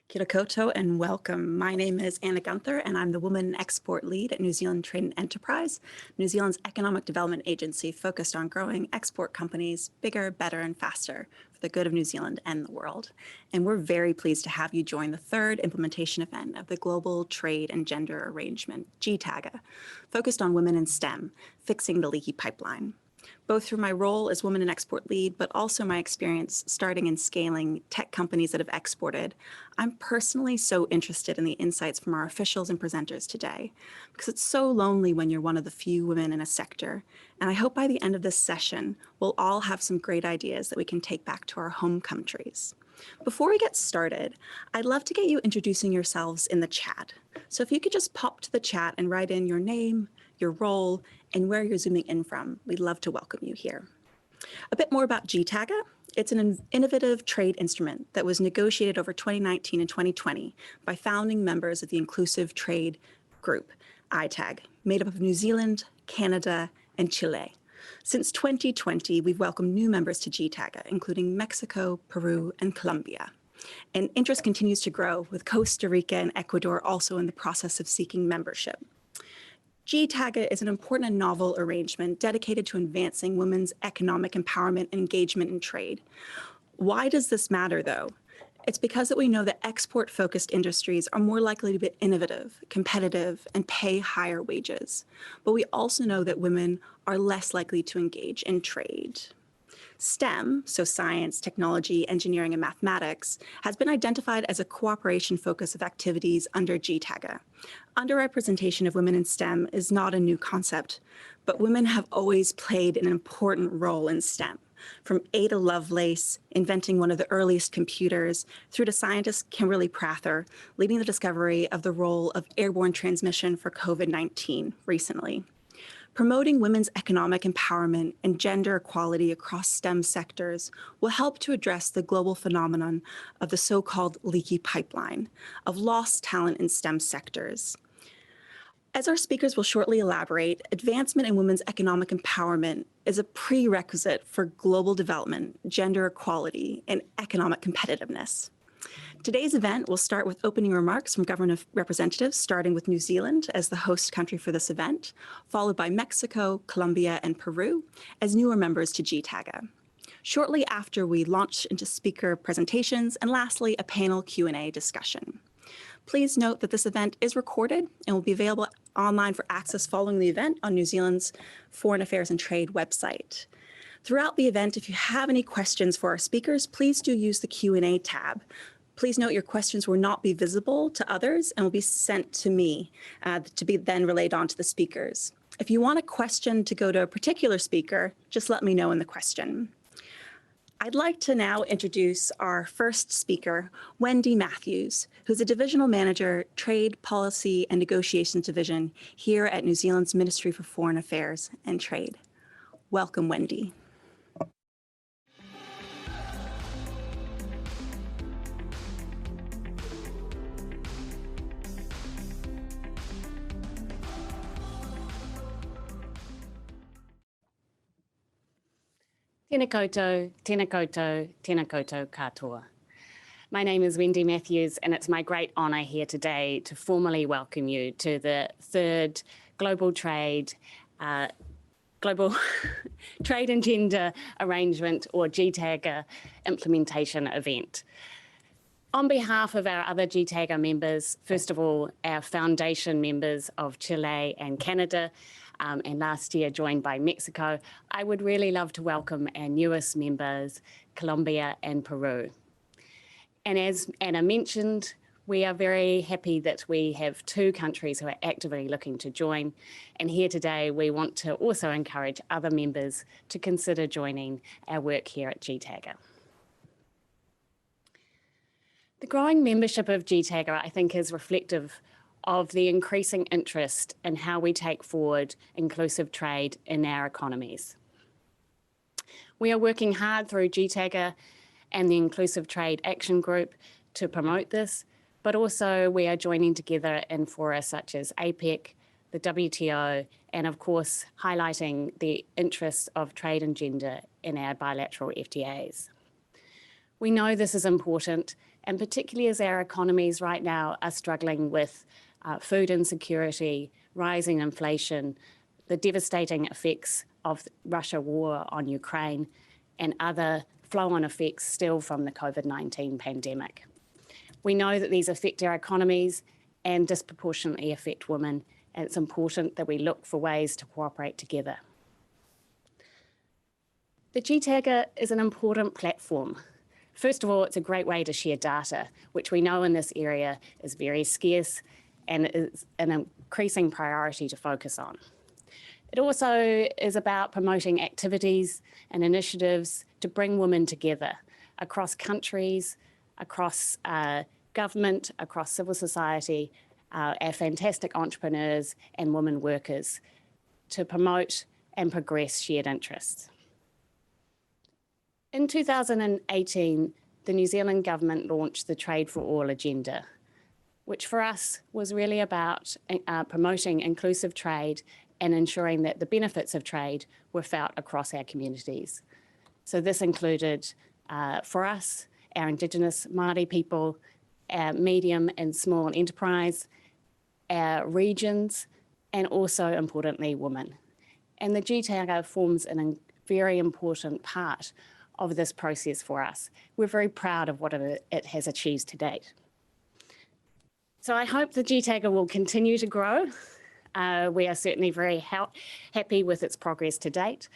Kia koto and welcome. My name is Anna Gunther and I'm the Women Export Lead at New Zealand Trade and Enterprise, New Zealand's economic development agency focused on growing export companies bigger, better, and faster for the good of New Zealand and the world. And we're very pleased to have you join the third implementation event of the Global Trade and Gender Arrangement, GTAGA, focused on women in STEM, fixing the leaky pipeline. Both through my role as Women in Export Lead, but also my experience starting and scaling tech companies that have exported, I'm personally so interested in the insights from our officials and presenters today, because it's so lonely when you're one of the few women in a sector. And I hope by the end of this session, we'll all have some great ideas that we can take back to our home countries. Before we get started, I'd love to get you introducing yourselves in the chat. So if you could just pop to the chat and write in your name, your role, and where you're zooming in from, we'd love to welcome you here. A bit more about GTAGA. It's an innovative trade instrument that was negotiated over 2019 and 2020 by founding members of the Inclusive Trade Group, ITAG, made up of New Zealand, Canada, and Chile. Since 2020, we've welcomed new members to GTAGA, including Mexico, Peru, and Colombia. And interest continues to grow, with Costa Rica and Ecuador also in the process of seeking membership. GTAGA is an important and novel arrangement dedicated to advancing women's economic empowerment and engagement in trade. Why does this matter, though? It's because that we know that export-focused industries are more likely to be innovative, competitive, and pay higher wages. But we also know that women are less likely to engage in trade. STEM, so science, technology, engineering, and mathematics, has been identified as a cooperation focus of activities under GTAGA. Underrepresentation of women in STEM is not a new concept, but women have always played an important role in STEM, from Ada Lovelace inventing one of the earliest computers, through to scientist Kimberly Prather leading the discovery of the role of airborne transmission for COVID-19 recently. Promoting women's economic empowerment and gender equality across STEM sectors will help to address the global phenomenon of the so-called leaky pipeline of lost talent in STEM sectors. As our speakers will shortly elaborate, advancement in women's economic empowerment is a prerequisite for global development, gender equality, and economic competitiveness. Today's event will start with opening remarks from government representatives, starting with New Zealand as the host country for this event, followed by Mexico, Colombia, and Peru as newer members to GTAGA. Shortly after, we launch into speaker presentations, and lastly, a panel Q&A discussion. Please note that this event is recorded and will be available online for access following the event on New Zealand's Foreign Affairs and Trade website. Throughout the event, if you have any questions for our speakers, please do use the Q&A tab. Please note your questions will not be visible to others and will be sent to me to be then relayed on to the speakers. If you want a question to go to a particular speaker, just let me know in the question. I'd like to now introduce our first speaker, Wendy Matthews, who's a Divisional Manager, Trade Policy and Negotiations Division here at New Zealand's Ministry for Foreign Affairs and Trade. Welcome, Wendy. Tēnā koutou, tēnā koutou, tēnā koutou katoa. My name is Wendy Matthews, and it's my great honour here today to formally welcome you to the third Global Trade and Gender Arrangement, or GTAGA, implementation event. On behalf of our other GTAGA members, first of all, our foundation members of Chile and Canada, and last year joined by Mexico, I would really love to welcome our newest members, Colombia and Peru. And as Anna mentioned, we are very happy that we have two countries who are actively looking to join. And here today, we want to also encourage other members to consider joining our work here at GTAGA. The growing membership of GTAGA, I think, is reflective of the increasing interest in how we take forward inclusive trade in our economies. We are working hard through GTAGA and the Inclusive Trade Action Group to promote this, but also we are joining together in fora such as APEC, the WTO, and of course, highlighting the interests of trade and gender in our bilateral FTAs. We know this is important, and particularly as our economies right now are struggling with food insecurity, rising inflation, the devastating effects of Russia war on Ukraine, and other flow-on effects still from the COVID-19 pandemic. We know that these affect our economies and disproportionately affect women, and it's important that we look for ways to cooperate together. The GTAGA is an important platform. First of all, it's a great way to share data, which we know in this area is very scarce and is an increasing priority to focus on. It also is about promoting activities and initiatives to bring women together across countries, across government, across civil society, our fantastic entrepreneurs and women workers to promote and progress shared interests. In 2018, the New Zealand government launched the Trade for All agenda, which for us was really about promoting inclusive trade and ensuring that the benefits of trade were felt across our communities. So this included, for us, our Indigenous Māori people, our medium and small enterprise, our regions, and also, importantly, women. And the GTAGA forms a very important part of this process for us. We're very proud of what it has achieved to date. So I hope the GTAGA will continue to grow. We are certainly very happy with its progress to date.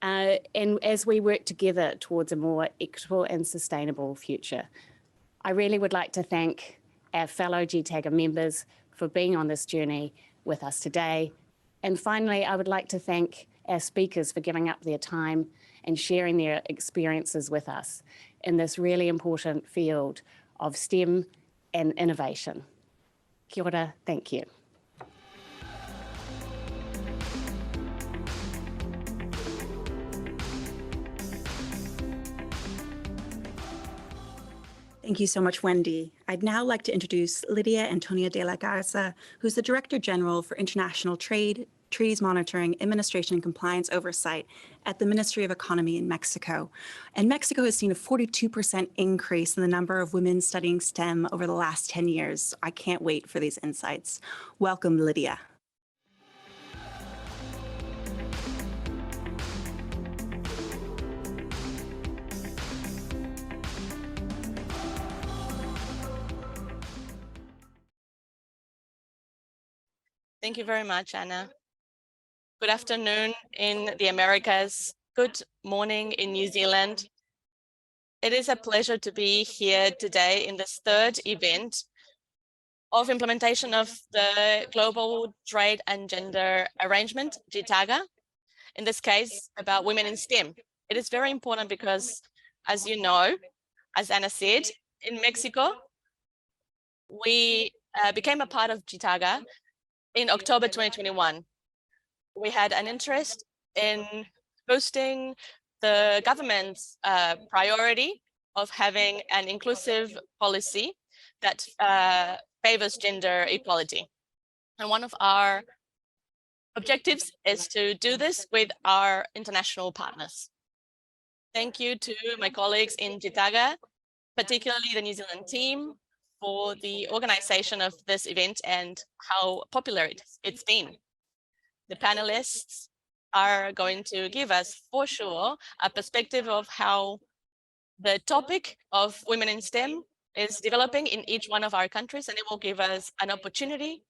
And as we work together towards a more equitable and sustainable future, I really would like to thank our fellow GTAGA members for being on this journey with us today. And finally, I would like to thank our speakers for giving up their time and sharing their experiences with us in this really important field of STEM and innovation. Kia ora, thank you. Thank you so much, Wendy. I'd now like to introduce Lydia Antonia de la Garza, who's the Director General for International Trade, Treaties Monitoring, Administration and Compliance Oversight at the Ministry of Economy in Mexico. And Mexico has seen a 42% increase in the number of women studying STEM over the last 10 years. I can't wait for these insights. Welcome, Lydia. Thank you very much, Anna. Good afternoon in the Americas. Good morning in New Zealand. It is a pleasure to be here today in this third event of implementation of the Global Trade and Gender Arrangement, GTAGA, in this case about women in STEM. It is very important because, as you know, as Anna said, in Mexico, we became a part of GTAGA in October 2021. We had an interest in boosting the government's priority of having an inclusive policy that favors gender equality. And one of our objectives is to do this with our international partners. Thank you to my colleagues in GTAGA, particularly the New Zealand team, for the organization of this event and how popular it's been. The panelists are going to give us, for sure, a perspective of how the topic of women in STEM is developing in each one of our countries, and it will give us an opportunity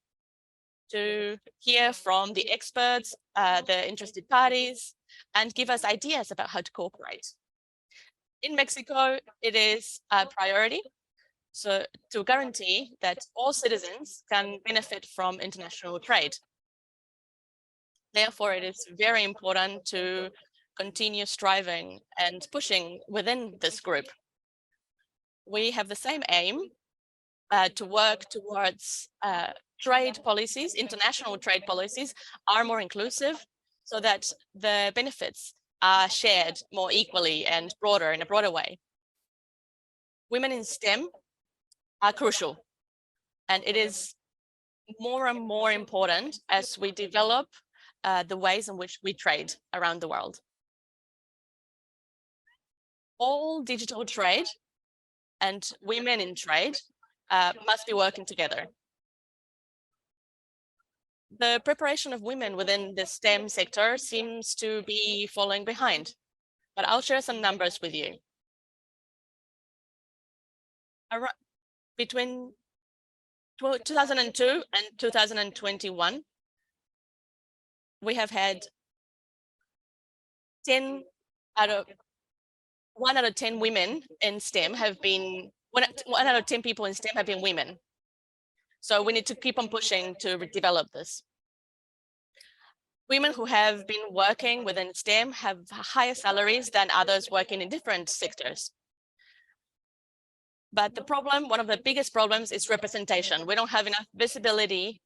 to hear from the experts, the interested parties, and give us ideas about how to cooperate. In Mexico, it is a priority. So to guarantee that all citizens can benefit from international trade. Therefore, it is very important to continue striving and pushing within this group. We have the same aim to work towards trade policies, international trade policies are more inclusive so that the benefits are shared more equally and in a broader way. Women in STEM are crucial, and it is more and more important as we develop the ways in which we trade around the world. All digital trade and women in trade must be working together. The preparation of women within the STEM sector seems to be falling behind, but I'll share some numbers with you. Between 2002 and 2021, we have had 1 out of 10 women in STEM have been, one out of 10 people in STEM have been women. So we need to keep on pushing to develop this. Women who have been working within STEM have higher salaries than others working in different sectors. But the problem, one of the biggest problems, is representation. We don't have enough visibility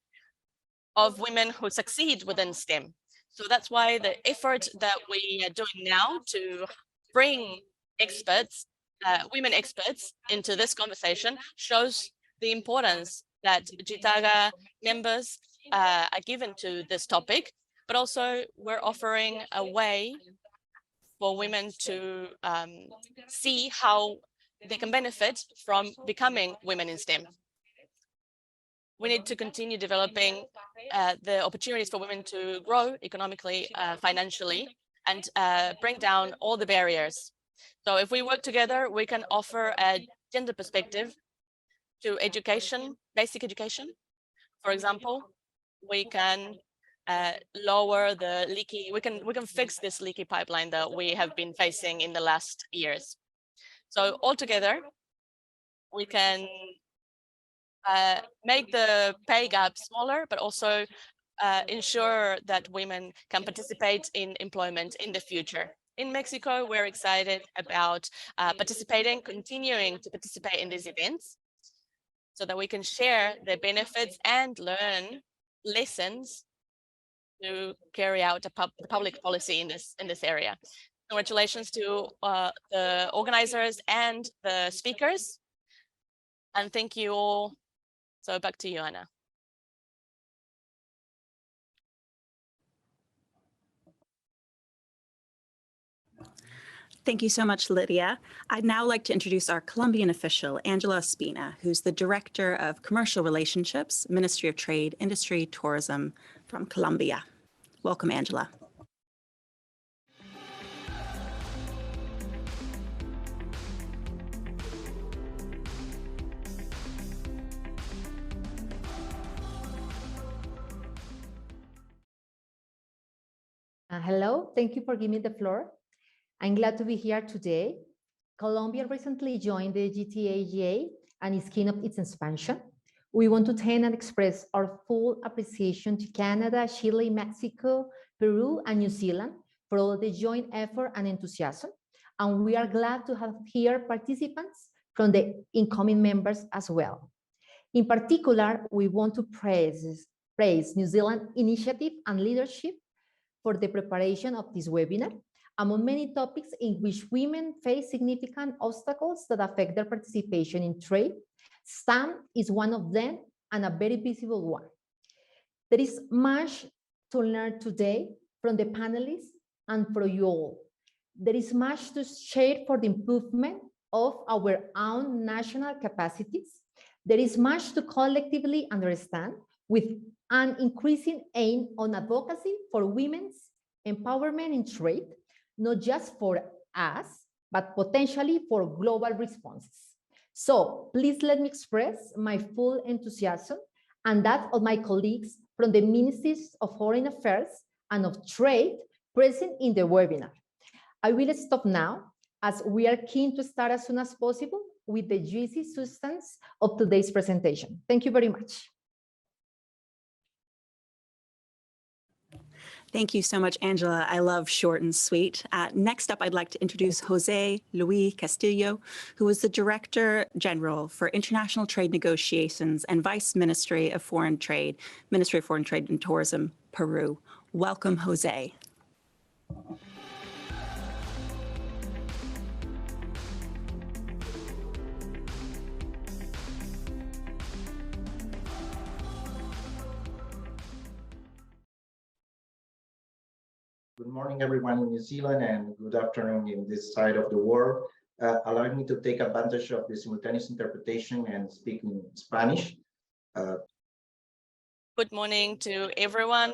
of women who succeed within STEM. So that's why the effort that we are doing now to bring experts, women experts, into this conversation shows the importance that JITAGA members are given to this topic, but also we're offering a way for women to see how they can benefit from becoming women in STEM. We need to continue developing the opportunities for women to grow economically, financially, and bring down all the barriers. So if we work together, we can offer a gender perspective to education, basic education. For example, we can lower the leaky, we can fix this leaky pipeline that we have been facing in the last years. So altogether, we can make the pay gap smaller, but also ensure that women can participate in employment in the future. In Mexico, we're excited about continuing to participate in these events so that we can share the benefits and learn lessons to carry out a public policy in this area. Congratulations to the organizers and the speakers. And thank you all. So back to you, Anna. Thank you so much, Lydia. I'd now like to introduce our Colombian official, Angela Espina, who's the Director of Commercial Relationships, Ministry of Trade, Industry, Tourism from Colombia. Welcome, Angela. Hello, thank you for giving me the floor. I'm glad to be here today. Colombia recently joined the GTAGA and is keen of its expansion. We want to thank and express our full appreciation to Canada, Chile, Mexico, Peru, and New Zealand for all the joint effort and enthusiasm. And we are glad to have here participants from the incoming members as well. In particular, we want to praise New Zealand's initiative and leadership for the preparation of this webinar, among many topics in which women face significant obstacles that affect their participation in trade. STEM is one of them and a very visible one. There is much to learn today from the panelists and from you all. There is much to share for the improvement of our own national capacities. There is much to collectively understand with an increasing aim on advocacy for women's empowerment in trade, not just for us, but potentially for global responses. So please let me express my full enthusiasm and that of my colleagues from the Ministries of Foreign Affairs and of Trade present in the webinar. I will stop now as we are keen to start as soon as possible with the juicy substance of today's presentation. Thank you very much. Thank you so much, Angela. I love short and sweet. Next up, I'd like to introduce Jose Luis Castillo, who is the Director General for International Trade Negotiations and Vice Ministry of Foreign Trade, Ministry of Foreign Trade and Tourism, Peru. Welcome, Jose. Good morning, everyone in New Zealand, and good afternoon in this side of the world. Allow me to take advantage of the simultaneous interpretation and speak in Spanish. Good morning to everyone.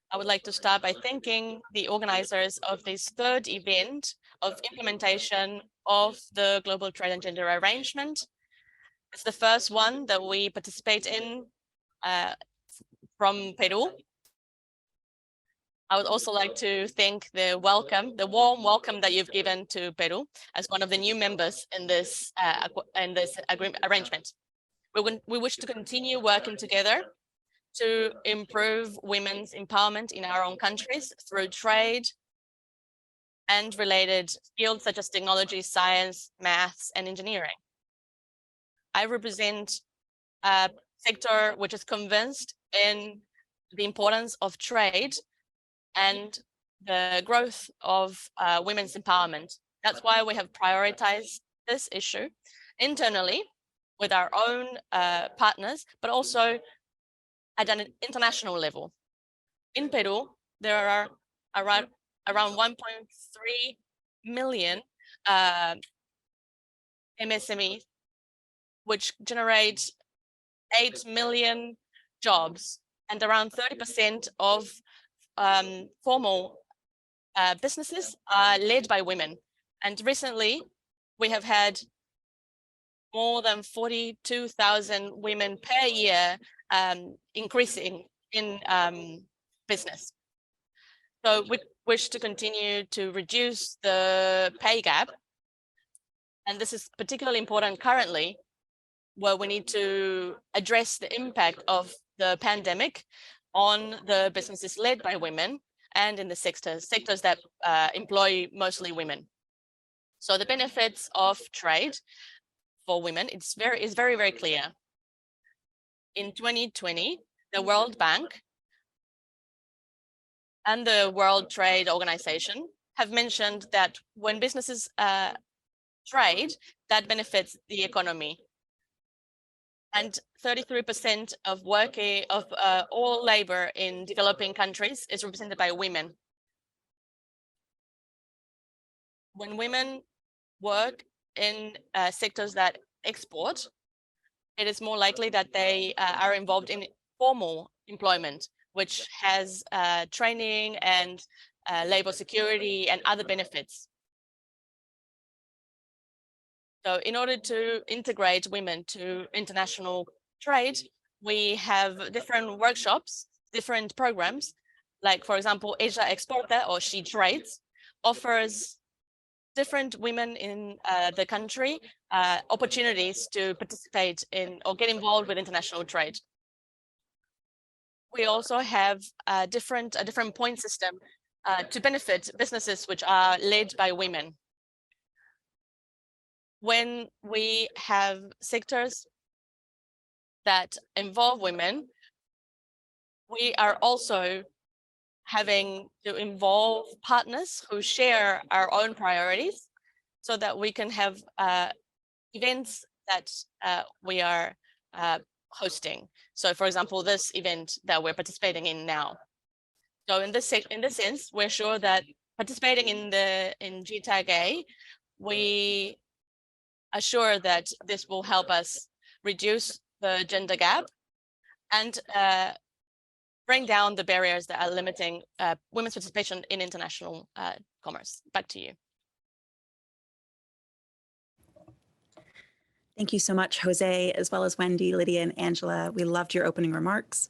I would like to start by thanking the organizers of this third event of implementation of the Global Trade and Gender Arrangement. It's the first one that we participate in from Peru. I would also like to thank the warm welcome that you've given to Peru as one of the new members in this arrangement. We wish to continue working together to improve women's empowerment in our own countries through trade and related fields such as technology, science, maths, and engineering. I represent a sector which is convinced in the importance of trade and the growth of women's empowerment. That's why we have prioritized this issue internally with our own partners, but also at an international level. In Peru, there are around 1.3 million MSMEs, which generate 8 million jobs, and around 30% of formal businesses are led by women. And recently, we have had more than 42,000 women per year increasing in business. So we wish to continue to reduce the pay gap. And this is particularly important currently, where we need to address the impact of the pandemic on the businesses led by women and in the sectors that employ mostly women. So the benefits of trade for women is very, very clear. In 2020, the World Bank and the World Trade Organization have mentioned that when businesses trade, that benefits the economy. And 33% of all labor in developing countries is represented by women. When women work in sectors that export, it is more likely that they are involved in formal employment, which has training and labor security and other benefits. So in order to integrate women to international trade, we have different workshops, different programs, like, for example, Asia Exporta, or She Trades, offers different women in the country opportunities to participate in or get involved with international trade. We also have a different point system to benefit businesses which are led by women. When we have sectors that involve women, we are also having to involve partners who share our own priorities so that we can have events that we are hosting. So, for example, this event that we're participating in now. So in this sense, we're sure that participating in GTAG-A, we are sure that this will help us reduce the gender gap and bring down the barriers that are limiting women's participation in international commerce. Back to you. Thank you so much, Jose, as well as Wendy, Lydia, and Angela. We loved your opening remarks.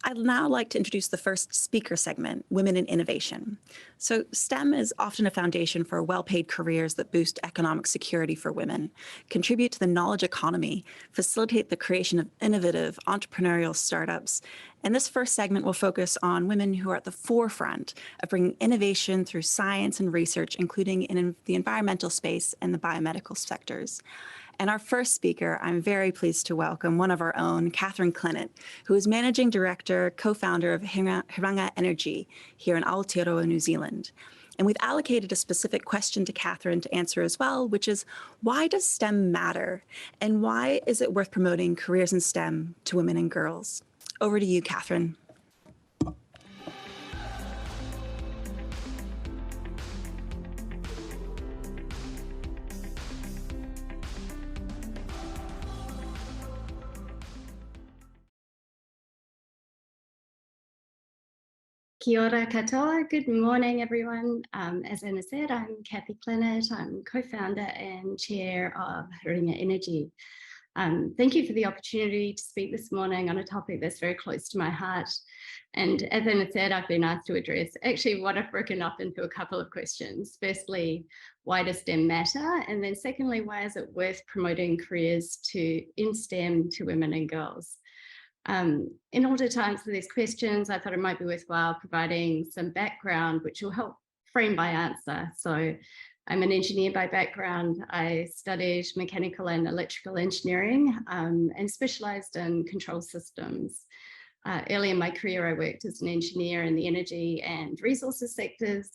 I'd now like to introduce the first speaker segment, Women in Innovation. So STEM is often a foundation for well-paid careers that boost economic security for women, contribute to the knowledge economy, facilitate the creation of innovative entrepreneurial startups. And this first segment will focus on women who are at the forefront of bringing innovation through science and research, including in the environmental space and the biomedical sectors. And our first speaker, I'm very pleased to welcome one of our own, Catherine Clinett, who is Managing Director, co-founder of Hiranga Energy here in Aotearoa, New Zealand. And we've allocated a specific question to Catherine to answer as well, which is, why does STEM matter? And why is it worth promoting careers in STEM to women and girls? Over to you, Catherine. Kia ora katoa. Good morning, everyone. As Anna said, I'm Kathy Clinnett. I'm co-founder and chair of Haringa Energy. Thank you for the opportunity to speak this morning on a topic that's very close to my heart. And as Anna said, I've been asked to address actually what I've broken up into a couple of questions. Firstly, why does STEM matter? And then secondly, why is it worth promoting careers in STEM to women and girls? In order to answer these questions, I thought it might be worthwhile providing some background, which will help frame my answer. So I'm an engineer by background. I studied mechanical and electrical engineering and specialized in control systems. Early in my career, I worked as an engineer in the energy and resources sectors,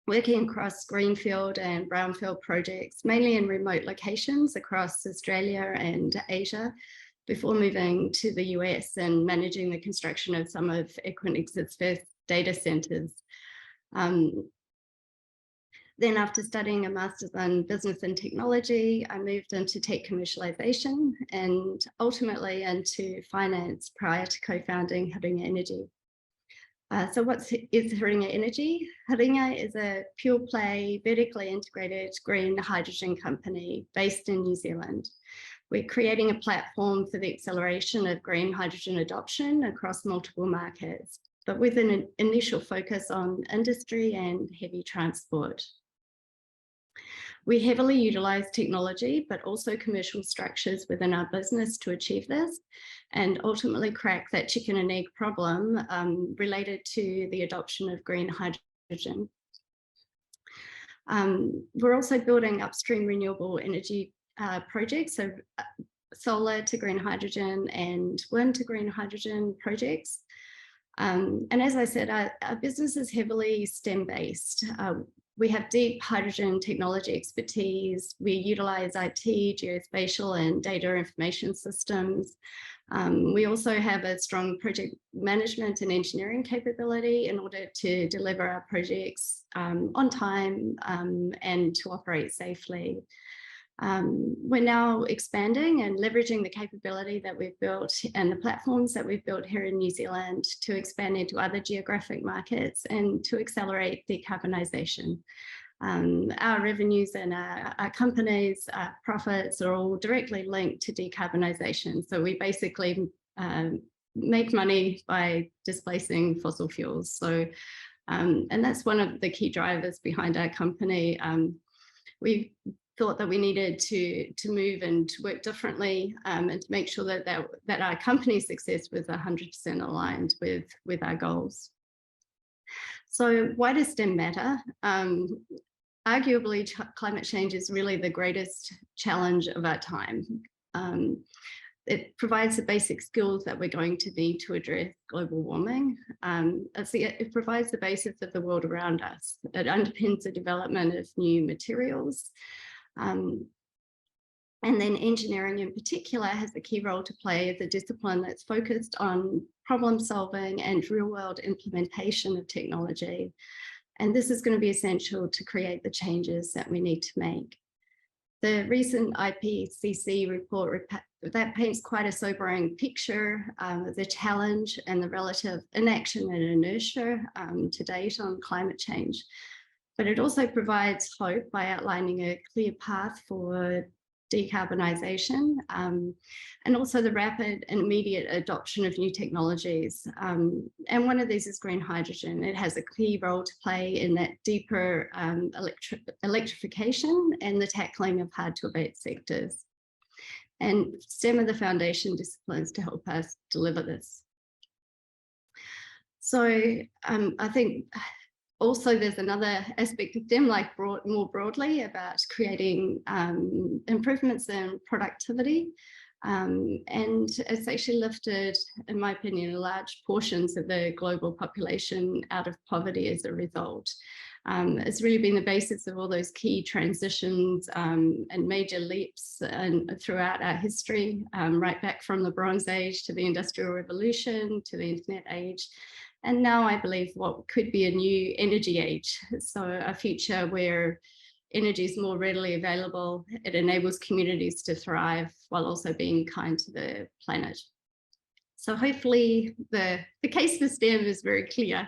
working across greenfield and brownfield projects, mainly in remote locations across Australia and Asia, before moving to the US and managing the construction of some of Equinix's first data centers. Then after studying a master's in business and technology, I moved into tech commercialization and ultimately into finance prior to co-founding Haringa Energy. So what is Haringa Energy? Haringa is a pure play, vertically integrated green hydrogen company based in New Zealand. We're creating a platform for the acceleration of green hydrogen adoption across multiple markets, but with an initial focus on industry and heavy transport. We heavily utilize technology, but also commercial structures within our business to achieve this, and ultimately crack that chicken and egg problem related to the adoption of green hydrogen. We're also building upstream renewable energy projects, so solar to green hydrogen and wind to green hydrogen projects. And as I said, our business is heavily STEM-based. We have deep hydrogen technology expertise. We utilize IT, geospatial, and data information systems. We also have a strong project management and engineering capability in order to deliver our projects on time and to operate safely. We're now expanding and leveraging the capability that we've built and the platforms that we've built here in New Zealand to expand into other geographic markets and to accelerate decarbonisation. Our revenues and our companies' profits are all directly linked to decarbonisation. So we basically make money by displacing fossil fuels. So, and that's one of the key drivers behind our company. We thought that we needed to move and to work differently and to make sure that our company's success was 100% aligned with our goals. So why does STEM matter? Arguably, climate change is really the greatest challenge of our time. It provides the basic skills that we're going to need to address global warming. It provides the basis of the world around us. It underpins the development of new materials. And then engineering in particular has a key role to play as a discipline that's focused on problem solving and real world implementation of technology. And this is going to be essential to create the changes that we need to make. The recent IPCC report that paints quite a sobering picture of the challenge and the relative inaction and inertia to date on climate change. But it also provides hope by outlining a clear path for decarbonisation and also the rapid and immediate adoption of new technologies. And one of these is green hydrogen. It has a key role to play in that deeper electrification and the tackling of hard to abate sectors. And STEM are the foundation disciplines to help us deliver this. So I think also, there's another aspect of STEM, like more broadly, about creating improvements in productivity. And it's actually lifted, in my opinion, large portions of the global population out of poverty as a result. It's really been the basis of all those key transitions and major leaps throughout our history, right back from the Bronze Age to the Industrial Revolution to the Internet Age. And now I believe what could be a new energy age. So a future where energy is more readily available. It enables communities to thrive while also being kind to the planet. So hopefully the case for STEM is very clear.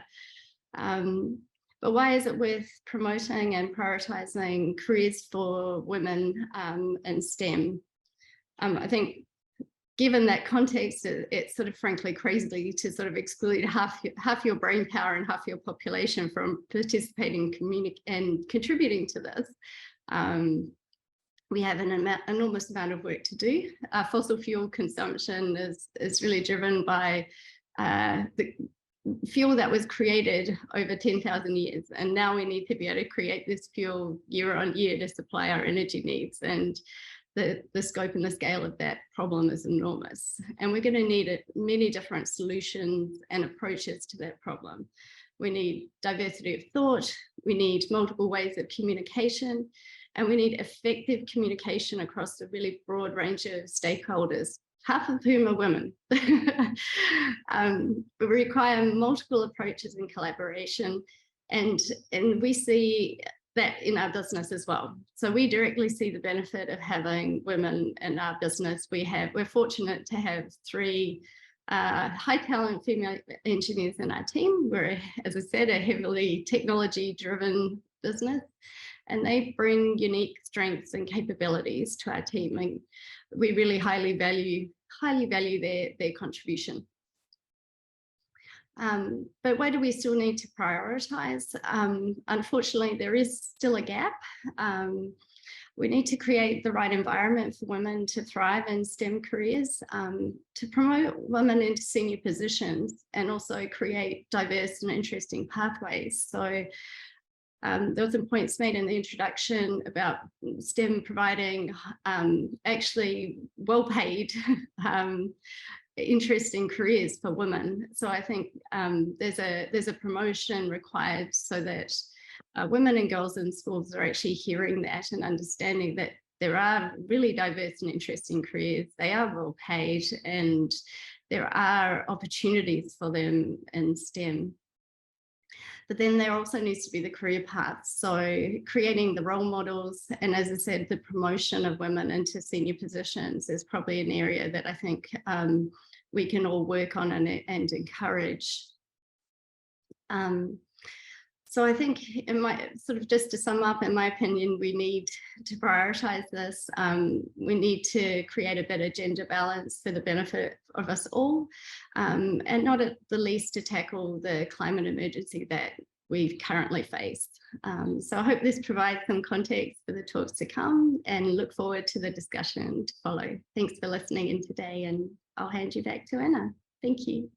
But why is it worth promoting and prioritizing careers for women in STEM? I think given that context, it's sort of frankly crazy to sort of exclude half your brain power and half your population from participating and contributing to this. We have an enormous amount of work to do. Fossil fuel consumption is really driven by the fuel that was created over 10,000 years. And now we need to be able to create this fuel year on year to supply our energy needs. And the scope and the scale of that problem is enormous. And we're going to need many different solutions and approaches to that problem. We need diversity of thought, we need multiple ways of communication, and we need effective communication across a really broad range of stakeholders, half of whom are women. But we require multiple approaches and collaboration, and we see that in our business as well. So we directly see the benefit of having women in our business. We're fortunate to have 3 high talent female engineers in our team. We're, as I said, a heavily technology driven business, and they bring unique strengths and capabilities to our team. And we really highly value their contribution. But why do we still need to prioritize? Unfortunately, there is still a gap. We need to create the right environment for women to thrive in STEM careers, to promote women into senior positions, and also create diverse and interesting pathways. So there were some points made in the introduction about STEM providing actually well-paid interesting careers for women. So I think there's a promotion required so that women and girls in schools are actually hearing that and understanding that there are really diverse and interesting careers. They are well paid, and there are opportunities for them in STEM. But then there also needs to be the career paths. So creating the role models, and as I said, the promotion of women into senior positions is probably an area that I think we can all work on and encourage. So I think just to sum up, in my opinion, we need to prioritize this. We need to create a better gender balance for the benefit of us all, and not at the least to tackle the climate emergency that we currently face. So I hope this provides some context for the talks to come, and look forward to the discussion to follow. Thanks for listening in today, and I'll hand you back to Anna. Thank you.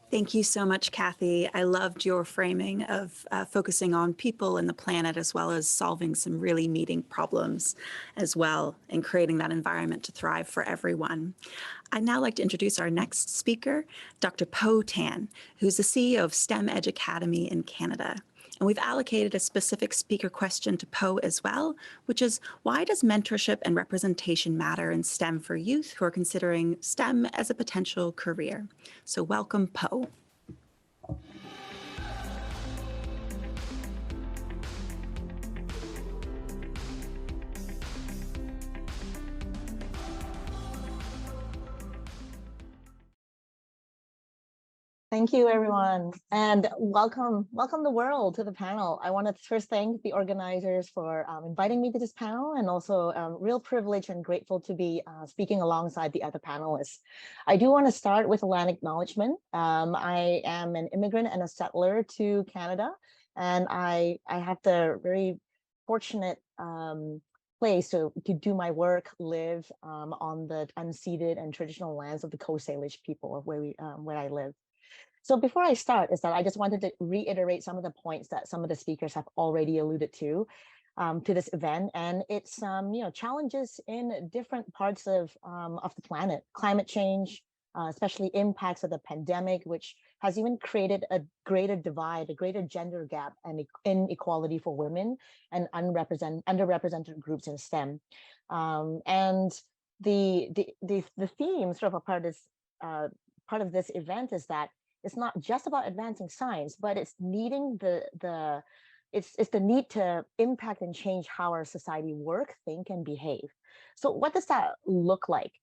Thank you so much, Kathy. I loved your framing of focusing on people and the planet, as well as solving some really meeting problems as well, and creating that environment to thrive for everyone. I'd now like to introduce our next speaker, Dr. Po Tan, who's the CEO of STEM Edge Academy in Canada. And we've allocated a specific speaker question to Po as well, which is, why does mentorship and representation matter in STEM for youth who are considering STEM as a potential career? So welcome, Po. Thank you, everyone, and welcome the world to the panel. I want to first thank the organizers for inviting me to this panel, and also real privilege and grateful to be speaking alongside the other panelists. I do want to start with a land acknowledgement. I am an immigrant and a settler to Canada, and I have the very fortunate place to do my work, live on the unceded and traditional lands of the Coast Salish people of where I live. So before I start, I just wanted to reiterate some of the points that some of the speakers have already alluded to this event, and it's challenges in different parts of the planet, climate change, especially impacts of the pandemic, which has even created a greater divide, a greater gender gap and inequality for women and underrepresented groups in STEM. And the theme, sort of a part of this event, is that it's not just about advancing science, but it's needing it's the need to impact and change how our society work, think, and behave. So what does that look like?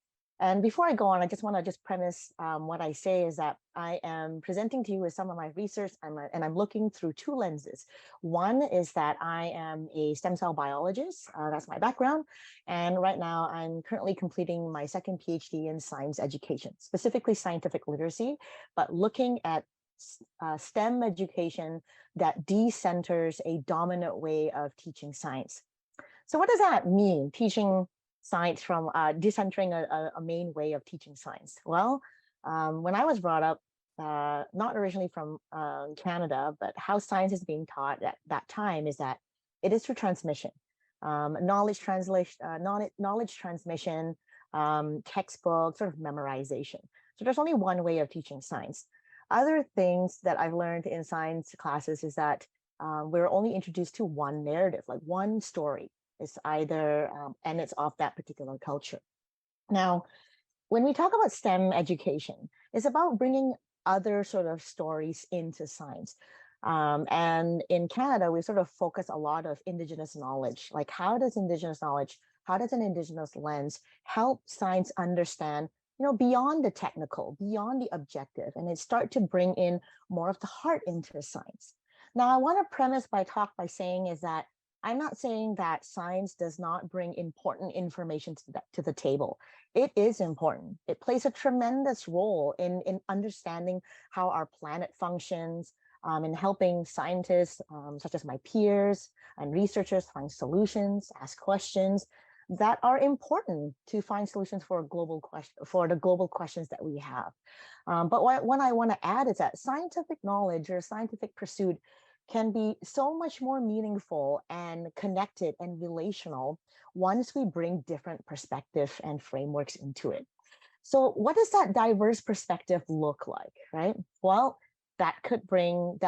And before I go on, I just want to premise what I say is that I am presenting to you with some of my research, and I'm looking through two lenses. One is that I am a stem cell biologist. That's my background. And right now I'm currently completing my second PhD in science education, specifically scientific literacy, but looking at STEM education that decenters a dominant way of teaching science. So what does that mean, teaching science from decentering a main way of teaching science? Well, when I was brought up, not originally from Canada, but how science is being taught at that time is that it is through transmission, knowledge translation, knowledge transmission, textbook, sort of memorization. So there's only one way of teaching science. Other things that I've learned in science classes is that we're only introduced to one narrative, like one story. It's either, and it's of that particular culture. Now, when we talk about STEM education, it's about bringing other sort of stories into science. And in Canada, we sort of focus a lot of Indigenous knowledge. Like, how does Indigenous knowledge, how does an Indigenous lens help science understand, beyond the technical, beyond the objective, and it start to bring in more of the heart into science. Now, I want to premise by saying is that I'm not saying that science does not bring important information to the table. It is important. It plays a tremendous role in understanding how our planet functions, in helping scientists, such as my peers and researchers, find solutions, ask questions that are important to find solutions for the global questions that we have. But what I want to add is that scientific knowledge or scientific pursuit can be so much more meaningful and connected and relational once we bring different perspectives and frameworks into it. So what does that diverse perspective look like, right? Well, that could mean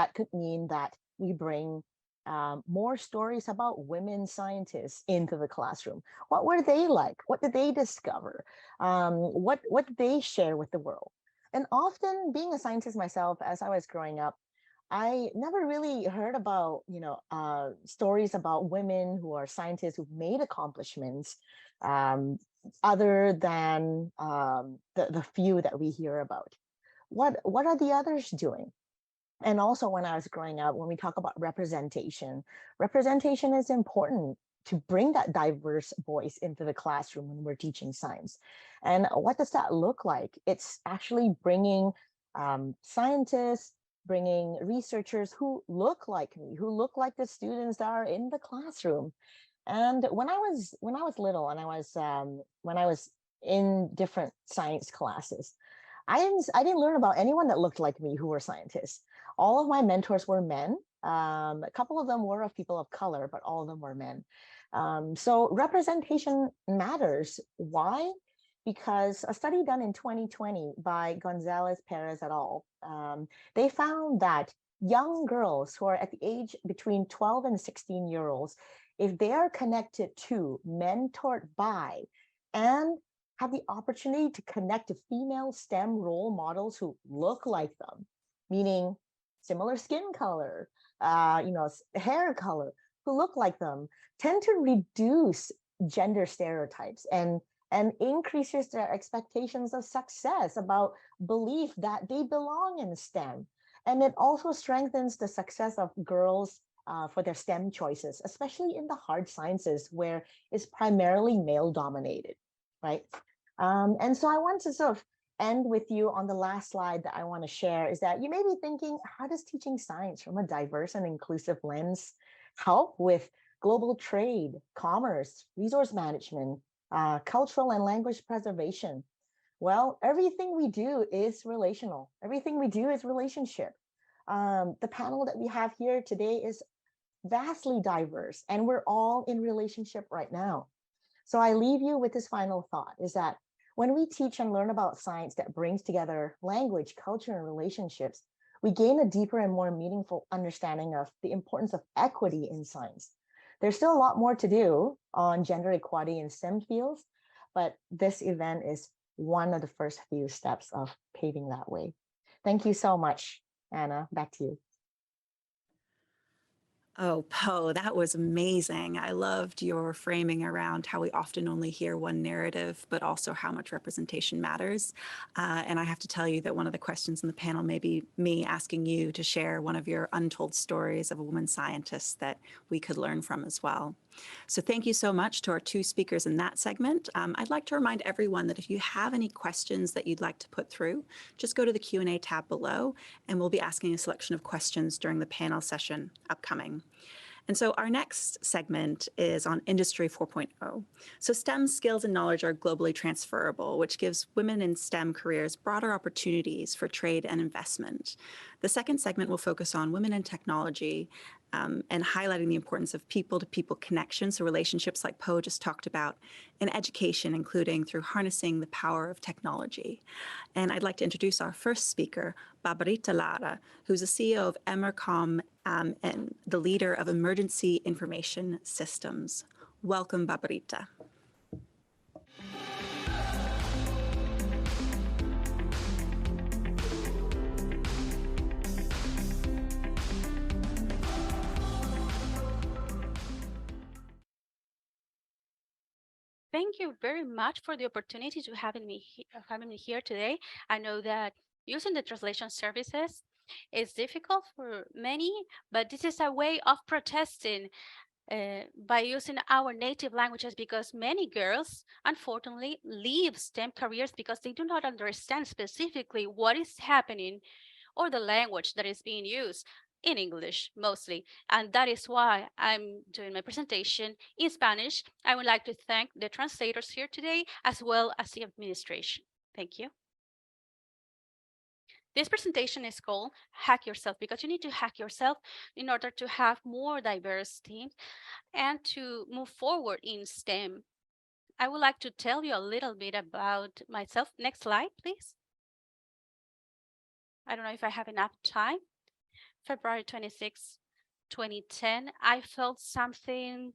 that we bring more stories about women scientists into the classroom. What were they like? What did they discover? What did they share with the world? And often, being a scientist myself, as I was growing up, I never really heard about, stories about women who are scientists who've made accomplishments, other than the few that we hear about. What are the others doing? And also, when I was growing up, when we talk about representation is important to bring that diverse voice into the classroom when we're teaching science. And what does that look like? It's actually bringing scientists, bringing researchers who look like me, who look like the students that are in the classroom. And when I was little, and when I was in different science classes, I didn't learn about anyone that looked like me who were scientists. All of my mentors were men. A couple of them were of people of color, but all of them were men. So representation matters. Why? Because a study done in 2020 by Gonzalez Perez et al., they found that young girls who are at the age between 12 and 16-year-olds, if they are connected to, mentored by, and have the opportunity to connect to female STEM role models who look like them, meaning similar skin color, hair color, who look like them, tend to reduce gender stereotypes and increases their expectations of success, about belief that they belong in STEM. And it also strengthens the success of girls for their STEM choices, especially in the hard sciences where it's primarily male dominated, right? And so I want to sort of end with you on the last slide that I want to share is that you may be thinking, how does teaching science from a diverse and inclusive lens help with global trade, commerce, resource management, cultural and language preservation? Well, everything we do is relational. Everything we do is relationship. The panel that we have here today is vastly diverse, and we're all in relationship right now. So I leave you with this final thought, is that when we teach and learn about science that brings together language, culture, and relationships, we gain a deeper and more meaningful understanding of the importance of equity in science. There's still a lot more to do on gender equality in STEM fields, but this event is one of the first few steps of paving that way. Thank you so much, Anna. Back to you. Oh, Poe, that was amazing. I loved your framing around how we often only hear one narrative, but also how much representation matters. And I have to tell you that one of the questions in the panel may be me asking you to share one of your untold stories of a woman scientist that we could learn from as well. So thank you so much to our two speakers in that segment. I'd like to remind everyone that if you have any questions that you'd like to put through, just go to the Q&A tab below, and we'll be asking a selection of questions during the panel session upcoming. And so our next segment is on Industry 4.0. So STEM skills and knowledge are globally transferable, which gives women in STEM careers broader opportunities for trade and investment. The second segment will focus on women in technology and highlighting the importance of people-to-people connections, so relationships like Poe just talked about, in education, including through harnessing the power of technology. And I'd like to introduce our first speaker, Barbarita Lara, who's the CEO of Emercom and the leader of Emergency Information Systems. Welcome, Barbarita. Thank you very much for the opportunity to having me here today. I know that using the translation services is difficult for many, but this is a way of protesting by using our native languages, because many girls, unfortunately, leave STEM careers because they do not understand specifically what is happening or the language that is being used in English mostly. And that is why I'm doing my presentation in Spanish. I would like to thank the translators here today, as well as the administration. Thank you. This presentation is called Hack Yourself, because you need to hack yourself in order to have more diverse teams and to move forward in STEM. I would like to tell you a little bit about myself. Next slide, please. I don't know if I have enough time. February 26, 2010, I felt something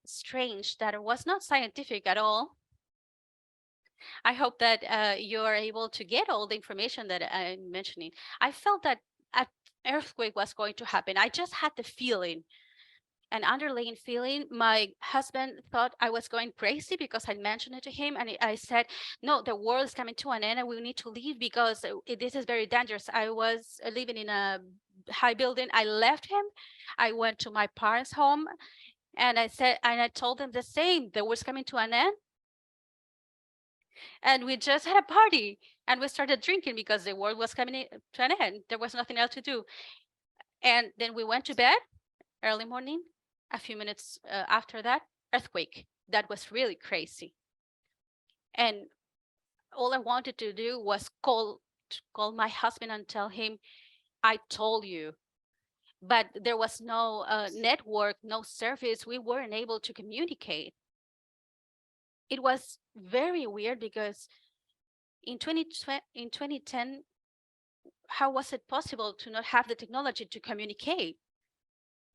strange that was not scientific at all. I hope that you are able to get all the information that I'm mentioning. I felt that an earthquake was going to happen. I just had the feeling, an underlying feeling. My husband thought I was going crazy because I mentioned it to him, and I said, no, the world is coming to an end and we need to leave because this is very dangerous. I was living in a high building. I left him. I went to my parents' home, and I told them the same. The world's coming to an end. And we just had a party and we started drinking because the world was coming to an end. There was nothing else to do. And then we went to bed early morning. A few minutes after that, earthquake. That was really crazy. And all I wanted to do was call my husband and tell him, I told you. But there was no network, no service. We weren't able to communicate. It was very weird because in 2010, how was it possible to not have the technology to communicate?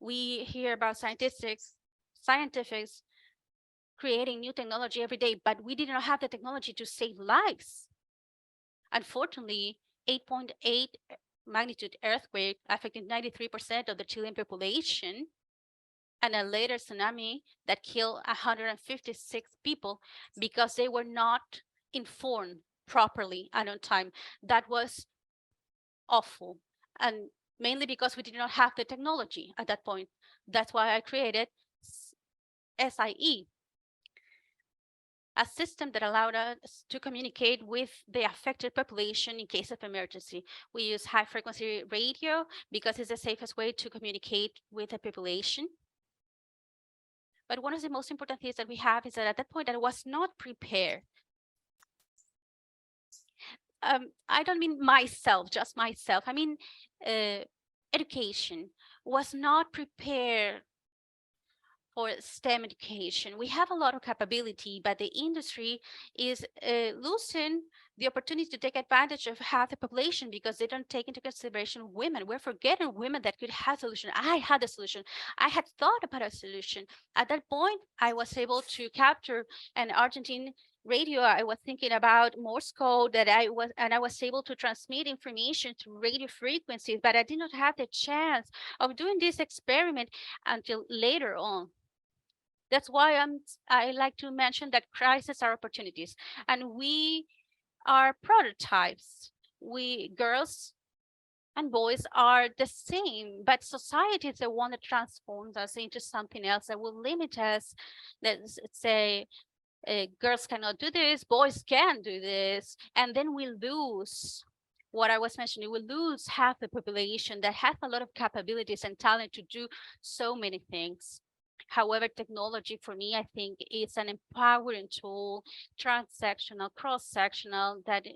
We hear about scientists creating new technology every day, but we did not have the technology to save lives. Unfortunately, 8.8 magnitude earthquake affected 93% of the Chilean population, and a later tsunami that killed 156 people because they were not informed properly and on time. That was awful, and mainly because we did not have the technology at that point. That's why I created SIE, a system that allowed us to communicate with the affected population in case of emergency. We use high frequency radio because it's the safest way to communicate with the population. But one of the most important things that we have is that at that point I was not prepared. I don't mean myself, just myself. I mean, education was not prepared for STEM education. We have a lot of capability, but the industry is losing the opportunity to take advantage of half the population because they don't take into consideration women. We're forgetting women that could have a solution. I had a solution. I had thought about a solution. At that point, I was able to capture an Argentine radio, I was thinking about Morse code that I was able to transmit information through radio frequencies, but I did not have the chance of doing this experiment until later on. That's why I like to mention that crises are opportunities, and we are prototypes. We girls and boys are the same, but society is the one that transforms us into something else that will limit us. Let's say girls cannot do this, boys can do this, and then we lose what I was mentioning. We lose half the population that has a lot of capabilities and talent to do so many things. However, technology for me, I think, is an empowering tool, transsectional, cross-sectional, that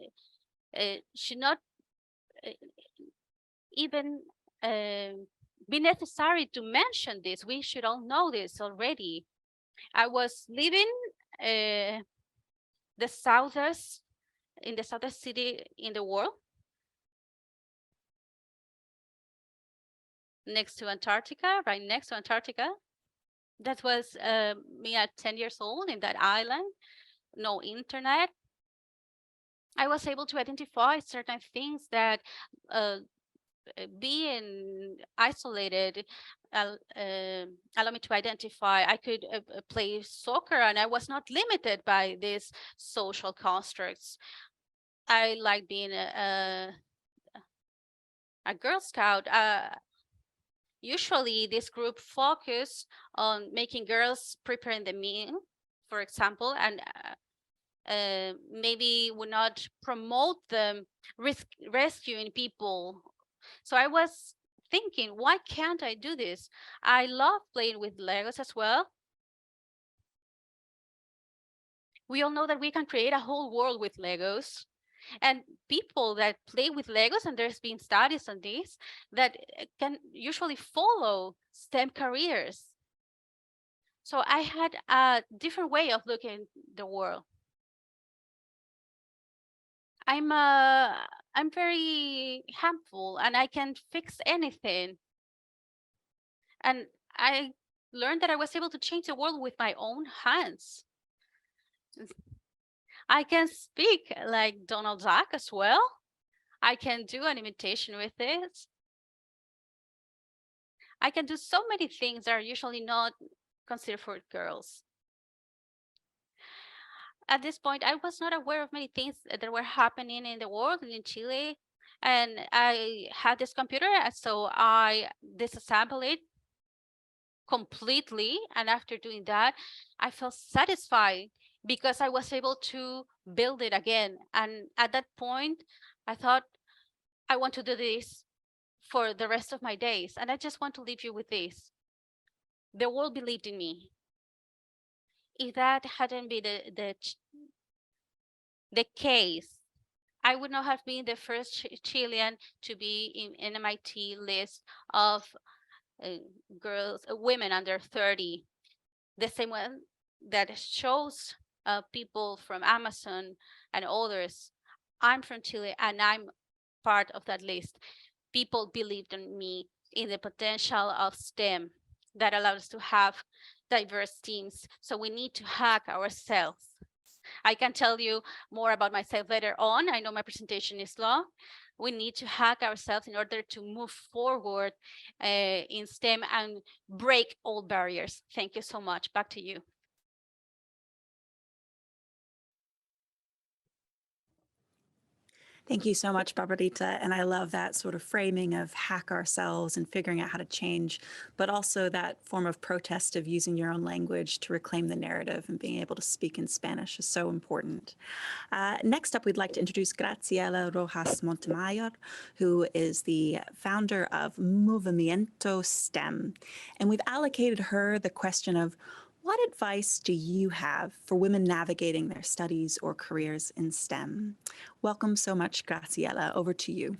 should not even be necessary to mention this. We should all know this already. I was living the southest city in the world, next to Antarctica, right next to Antarctica. That was me at 10 years old in that island, no internet. I was able to identify certain things that being isolated allow me to identify. I could play soccer, and I was not limited by these social constructs. I like being a Girl Scout. Usually this group focus on making girls preparing the meal, for example, and maybe would not promote them rescuing people. So I was thinking, why can't I do this? I love playing with Legos as well. We all know that we can create a whole world with Legos. And people that play with Legos, and there's been studies on this, that can usually follow STEM careers. So I had a different way of looking at the world. I'm very helpful, and I can fix anything. And I learned that I was able to change the world with my own hands. I can speak like Donald Duck as well. I can do an imitation with it. I can do so many things that are usually not considered for girls. At this point, I was not aware of many things that were happening in the world and in Chile. And I had this computer, so I disassembled it completely. And after doing that, I felt satisfied because I was able to build it again. And at that point, I thought, I want to do this for the rest of my days. And I just want to leave you with this. The world believed in me. If that hadn't been the case, I would not have been the first Chilean to be in an MIT list of women under 30. The same one that shows people from Amazon and others. I'm from Chile, and I'm part of that list. People believed in me, in the potential of STEM that allows us to have diverse teams. So we need to hack ourselves. I can tell you more about myself later on. I know my presentation is long. We need to hack ourselves in order to move forward in STEM and break all barriers. Thank you so much. Back to you. Thank you so much, Barbarita. And I love that sort of framing of hack ourselves and figuring out how to change, but also that form of protest of using your own language to reclaim the narrative and being able to speak in Spanish is so important. Next up, we'd like to introduce Graciela Rojas Montemayor, who is the founder of Movimiento STEM. And we've allocated her the question of, what advice do you have for women navigating their studies or careers in STEM? Welcome so much, Graciela. Over to you.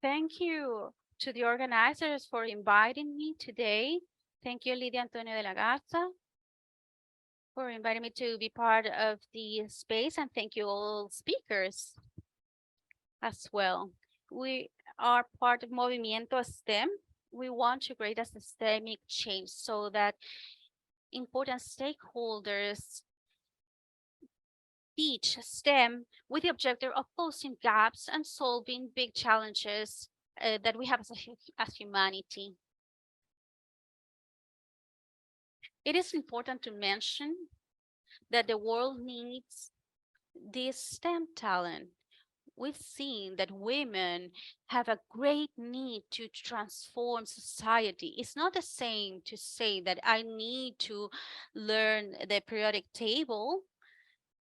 Thank you to the organizers for inviting me today. Thank you, Lidia Antonio de la Garza. for inviting me to be part of the space, and thank you all speakers as well. We are part of Movimiento STEM. We want to create a systemic change so that important stakeholders teach STEM with the objective of closing gaps and solving big challenges that we have as humanity. It is important to mention that the world needs this STEM talent. We've seen that women have a great need to transform society. It's not the same to say that I need to learn the periodic table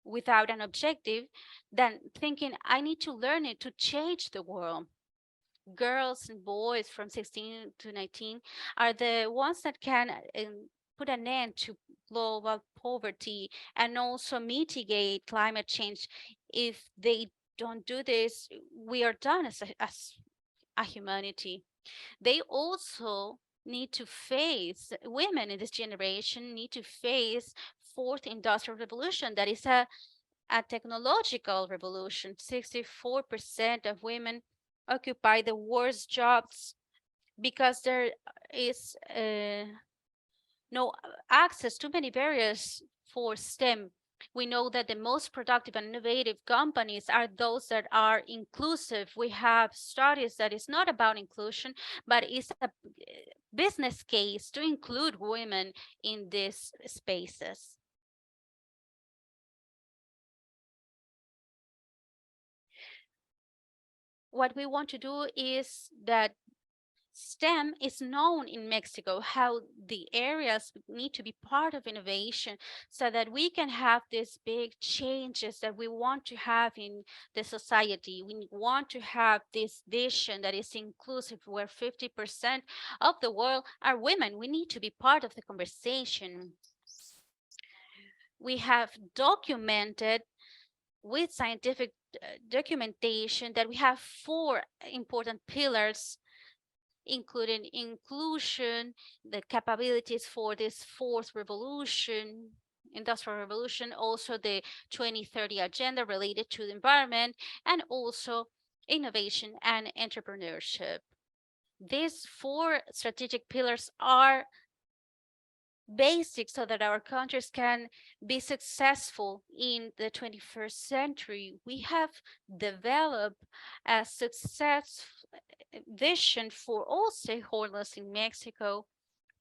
without an objective than thinking I need to learn it to change the world. Girls and boys from 16 to 19 are the ones that can put an end to global poverty and also mitigate climate change. If they don't do this, we are done as a humanity. They also need to face, women in this generation need to face fourth industrial revolution. That is a technological revolution. 64% of women occupy the worst jobs because there is no access, too many barriers for STEM. We know that the most productive and innovative companies are those that are inclusive. We have studies that is not about inclusion, but it's a business case to include women in these spaces. What we want to do is that STEM is known in Mexico, how the areas need to be part of innovation so that we can have these big changes that we want to have in the society. We want to have this vision that is inclusive, where 50% of the world are women. We need to be part of the conversation. We have documented with scientific documentation that we have 4 important pillars, including inclusion, the capabilities for this fourth revolution, industrial revolution, also the 2030 agenda related to the environment, and also innovation and entrepreneurship. These 4 strategic pillars are basic so that our countries can be successful in the 21st century. We have developed a success vision for all stakeholders in Mexico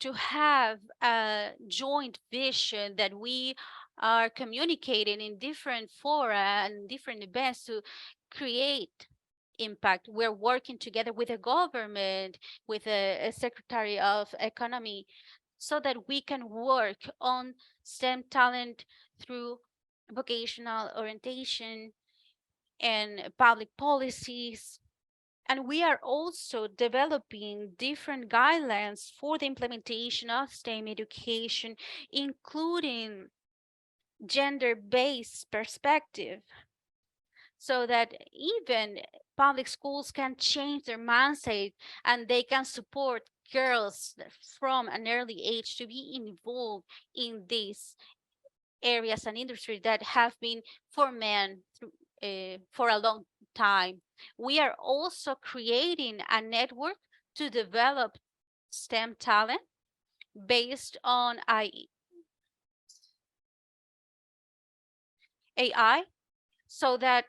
to have a joint vision that we are communicating in different fora and different events to create impact. We're working together with the government, with a Secretary of Economy, so that we can work on STEM talent through vocational orientation and public policies. And we are also developing different guidelines for the implementation of STEM education, including gender-based perspective, so that even public schools can change their mindset and they can support girls from an early age to be involved in these areas and industries that have been for men for a long time. We are also creating a network to develop STEM talent based on AI, so that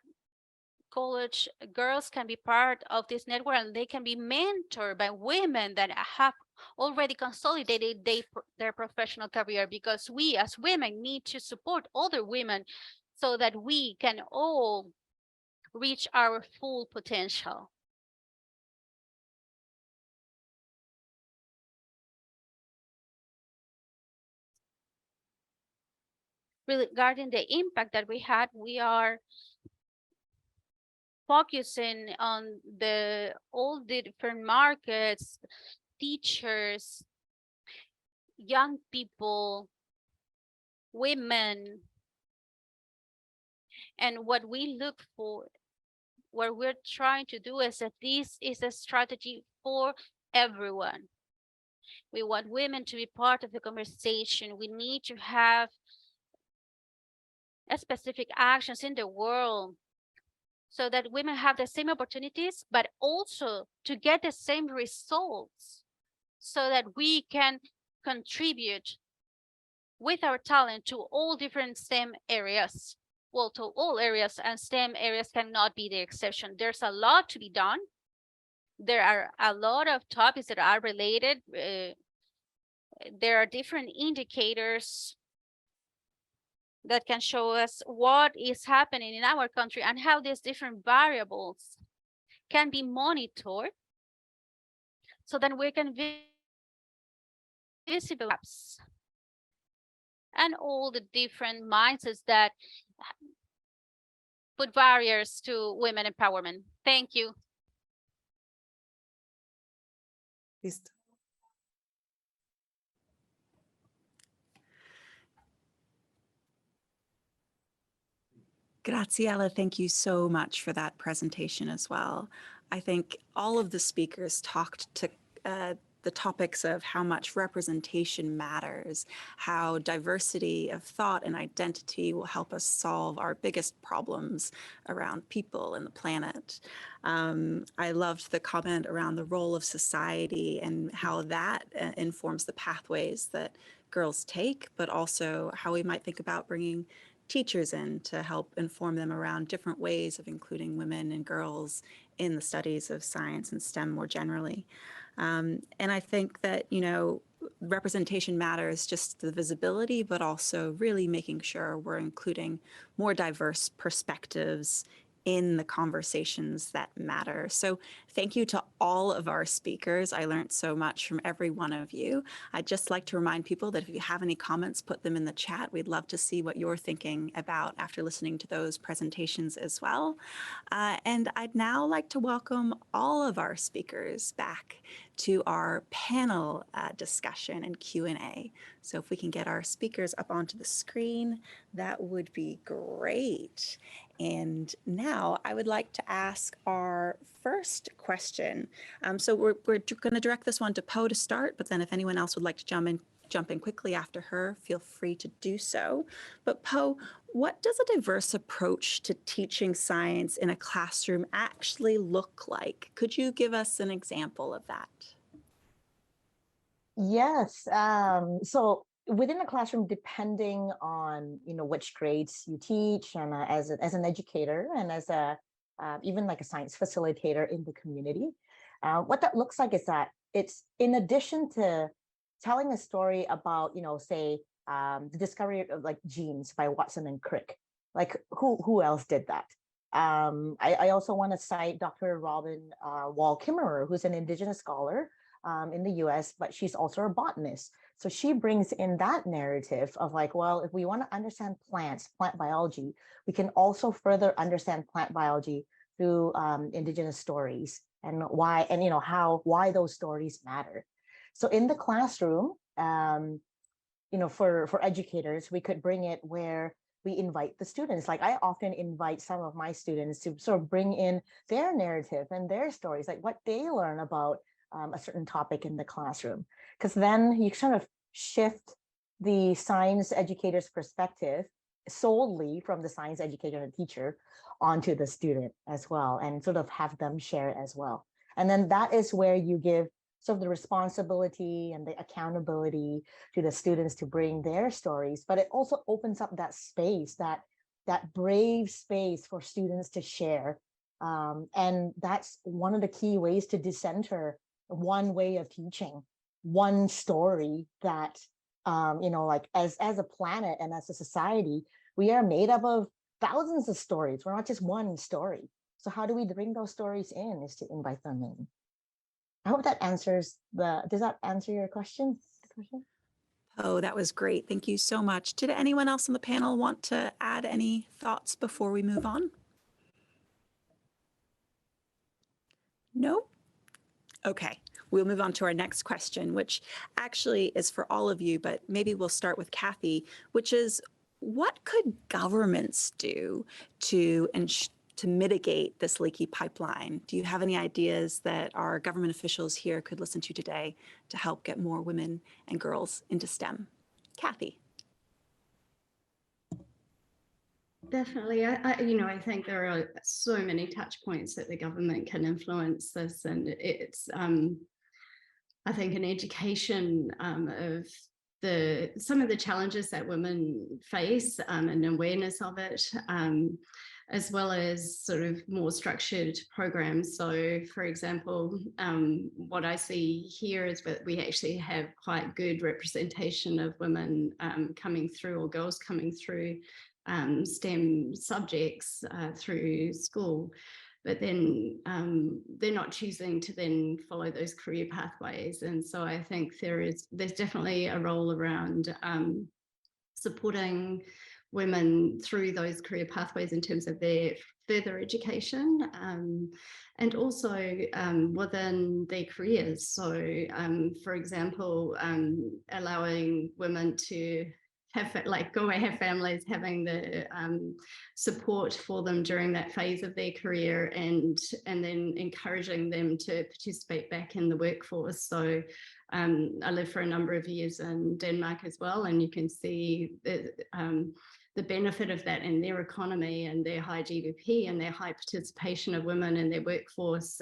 college girls can be part of this network and they can be mentored by women that have already consolidated their professional career, because we as women need to support other women so that we can all reach our full potential. Regarding the impact that we had, we are focusing on all the different markets, teachers, young people, women. And what we look for, what we're trying to do is that this is a strategy for everyone. We want women to be part of the conversation. We need to have specific actions in the world so that women have the same opportunities, but also to get the same results so that we can contribute with our talent to all different STEM areas. Well, to all areas, and STEM areas cannot be the exception. There's a lot to be done. There are a lot of topics that are related. There are different indicators that can show us what is happening in our country and how these different variables can be monitored so that we can visible gaps and all the different mindsets that put barriers to women empowerment. Thank you. Listo. Graciela, thank you so much for that presentation as well. I think all of the speakers talked to the topics of how much representation matters, how diversity of thought and identity will help us solve our biggest problems around people and the planet. I loved the comment around the role of society and how that informs the pathways that girls take, but also how we might think about bringing teachers in to help inform them around different ways of including women and girls in the studies of science and STEM more generally. And I think that, you know, representation matters, just the visibility, but also really making sure we're including more diverse perspectives in the conversations that matter. So thank you to all of our speakers. I learned so much from every one of you. I'd just like to remind people that if you have any comments, put them in the chat. We'd love to see what you're thinking about after listening to those presentations as well. And I'd now like to welcome all of our speakers back to our panel discussion and Q&A. So if we can get our speakers up onto the screen, that would be great. And now I would like to ask our first question. So we're going to direct this one to Po to start, but then if anyone else would like to jump in quickly after her, feel free to do so. But Po, what does a diverse approach to teaching science in a classroom actually look like? Could you give us an example of that? Yes. So within the classroom, depending on which grades you teach, and as an educator and as a even like a science facilitator in the community, what that looks like is that it's in addition to telling a story about say the discovery of like genes by Watson and Crick, like who else did that? I also want to cite Dr. Robin Wall Kimmerer, who's an Indigenous scholar in the US, but she's also a botanist. So she brings in that narrative of like, well, if we want to understand plants, plant biology, we can also further understand plant biology through Indigenous stories and why, and why those stories matter. So in the classroom, for educators, we could bring it where we invite the students. Like I often invite some of my students to sort of bring in their narrative and their stories, like what they learn about a certain topic in the classroom, because then you sort of shift the science educator's perspective solely from the science educator and teacher onto the student as well, and sort of have them share as well. And then that is where you give sort of the responsibility and the accountability to the students to bring their stories, but it also opens up that space, that brave space for students to share. And that's one of the key ways to decenter one way of teaching, one story that, like as a planet and as a society, we are made up of thousands of stories. We're not just one story. So how do we bring those stories in is to invite them in. I hope that answers does that answer your question? Oh, that was great. Thank you so much. Did anyone else on the panel want to add any thoughts before we move on? No? Okay, we'll move on to our next question, which actually is for all of you, but maybe we'll start with Kathy, which is, what could governments do to mitigate this leaky pipeline? Do you have any ideas that our government officials here could listen to today to help get more women and girls into STEM? Kathy. Definitely. I think there are so many touch points that the government can influence this, and it's I think an education of some of the challenges that women face, and awareness of it, as well as sort of more structured programs. So, for example, what I see here is that we actually have quite good representation of women coming through, or girls coming through STEM subjects through school. But then they're not choosing to then follow those career pathways. And so I think there's definitely a role around supporting women through those career pathways in terms of their further education, and also within their careers. So for example, allowing women to have families, having the support for them during that phase of their career, and then encouraging them to participate back in the workforce. So I lived for a number of years in Denmark as well, and you can see the benefit of that in their economy and their high GDP and their high participation of women in their workforce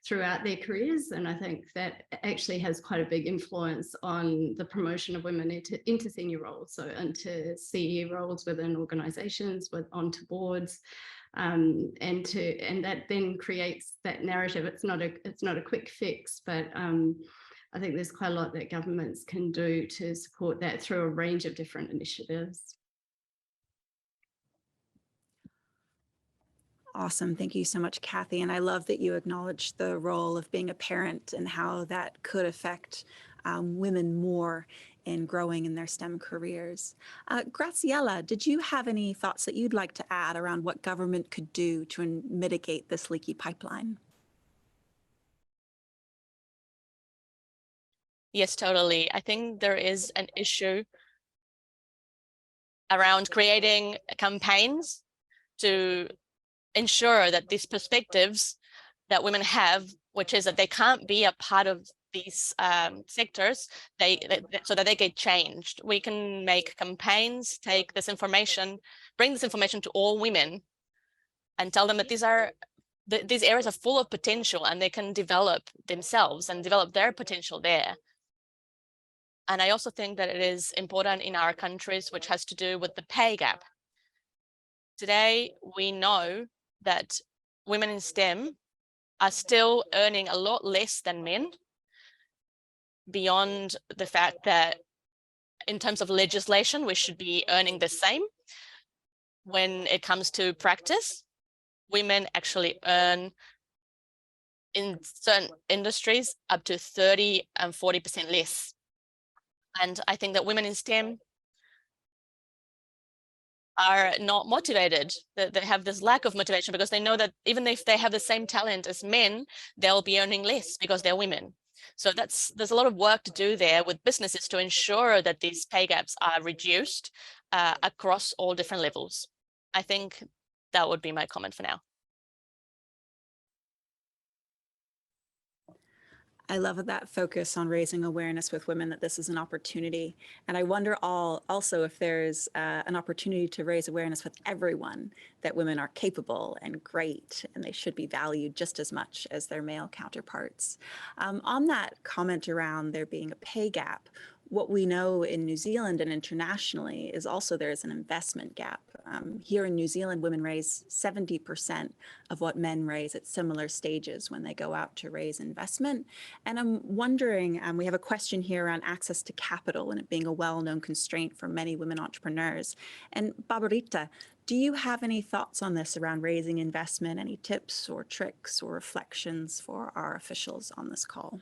throughout their careers. And I think that actually has quite a big influence on the promotion of women into senior roles, so into CEO roles within organizations, onto boards. And that then creates that narrative. It's not a quick fix, but I think there's quite a lot that governments can do to support that through a range of different initiatives. Awesome. Thank you so much, Kathy. And I love that you acknowledged the role of being a parent and how that could affect women more in growing in their STEM careers. Graciela, did you have any thoughts that you'd like to add around what government could do to mitigate this leaky pipeline? Yes, totally. I think there is an issue around creating campaigns to ensure that these perspectives that women have, which is that they can't be a part of these sectors, so that they get changed. We can make campaigns, take this information, bring this information to all women, and tell them that these areas are full of potential, and they can develop themselves and develop their potential there. And I also think that it is important in our countries, which has to do with the pay gap. Today, we know that women in STEM are still earning a lot less than men, beyond the fact that in terms of legislation, we should be earning the same. When it comes to practice, women actually earn in certain industries up to 30 and 40% less. And I think that women in STEM are not motivated, that they have this lack of motivation, because they know that even if they have the same talent as men, they'll be earning less because they're women. So there's a lot of work to do there with businesses to ensure that these pay gaps are reduced across all different levels. I think that would be my comment for now. I love that focus on raising awareness with women that this is an opportunity. And I wonder also if there's an opportunity to raise awareness with everyone that women are capable and great, and they should be valued just as much as their male counterparts. On that comment around there being a pay gap, what we know in New Zealand and internationally is also there is an investment gap. Here in New Zealand, women raise 70% of what men raise at similar stages when they go out to raise investment. And I'm wondering, we have a question here around access to capital and it being a well-known constraint for many women entrepreneurs. And Barbarita, do you have any thoughts on this around raising investment, any tips or tricks or reflections for our officials on this call?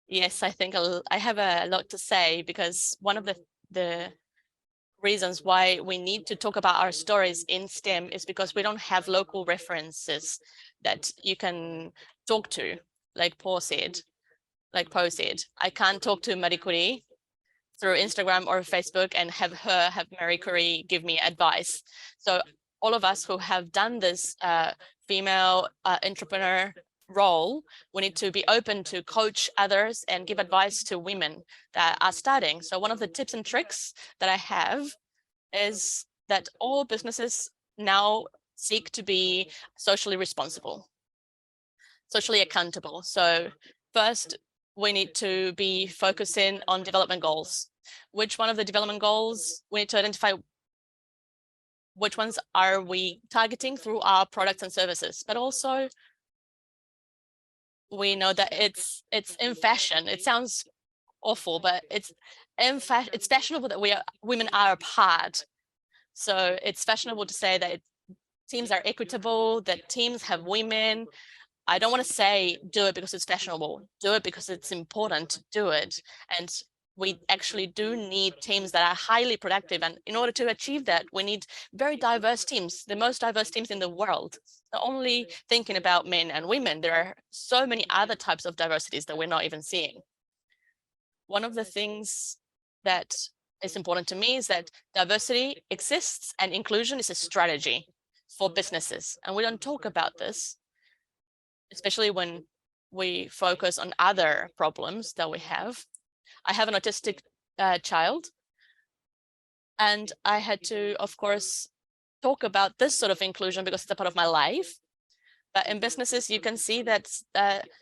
Yes, I think I have a lot to say, because one of the reasons why we need to talk about our stories in STEM is because we don't have local references that you can talk to, like Poe said. I can't talk to Marie Curie through Instagram or Facebook and have Marie Curie give me advice. So all of us who have done this female entrepreneur role, we need to be open to coach others and give advice to women that are starting. So one of the tips and tricks that I have is that all businesses now seek to be socially responsible, socially accountable. So first, we need to be focusing on development goals. Which one of the development goals we need to identify which ones are we targeting through our products and services, but also we know that it's in fashion. It sounds awful, but it's fashionable that women are a part. So it's fashionable to say that teams are equitable, that teams have women. I don't want to say do it because it's fashionable, do it because it's important to do it. And we actually do need teams that are highly productive. And in order to achieve that, we need very diverse teams, the most diverse teams in the world. Not only thinking about men and women, there are so many other types of diversities that we're not even seeing. One of the things that is important to me is that diversity exists and inclusion is a strategy for businesses. And we don't talk about this, especially when we focus on other problems that we have. I have an autistic child, and I had to, of course, talk about this sort of inclusion because it's a part of my life. But in businesses, you can see that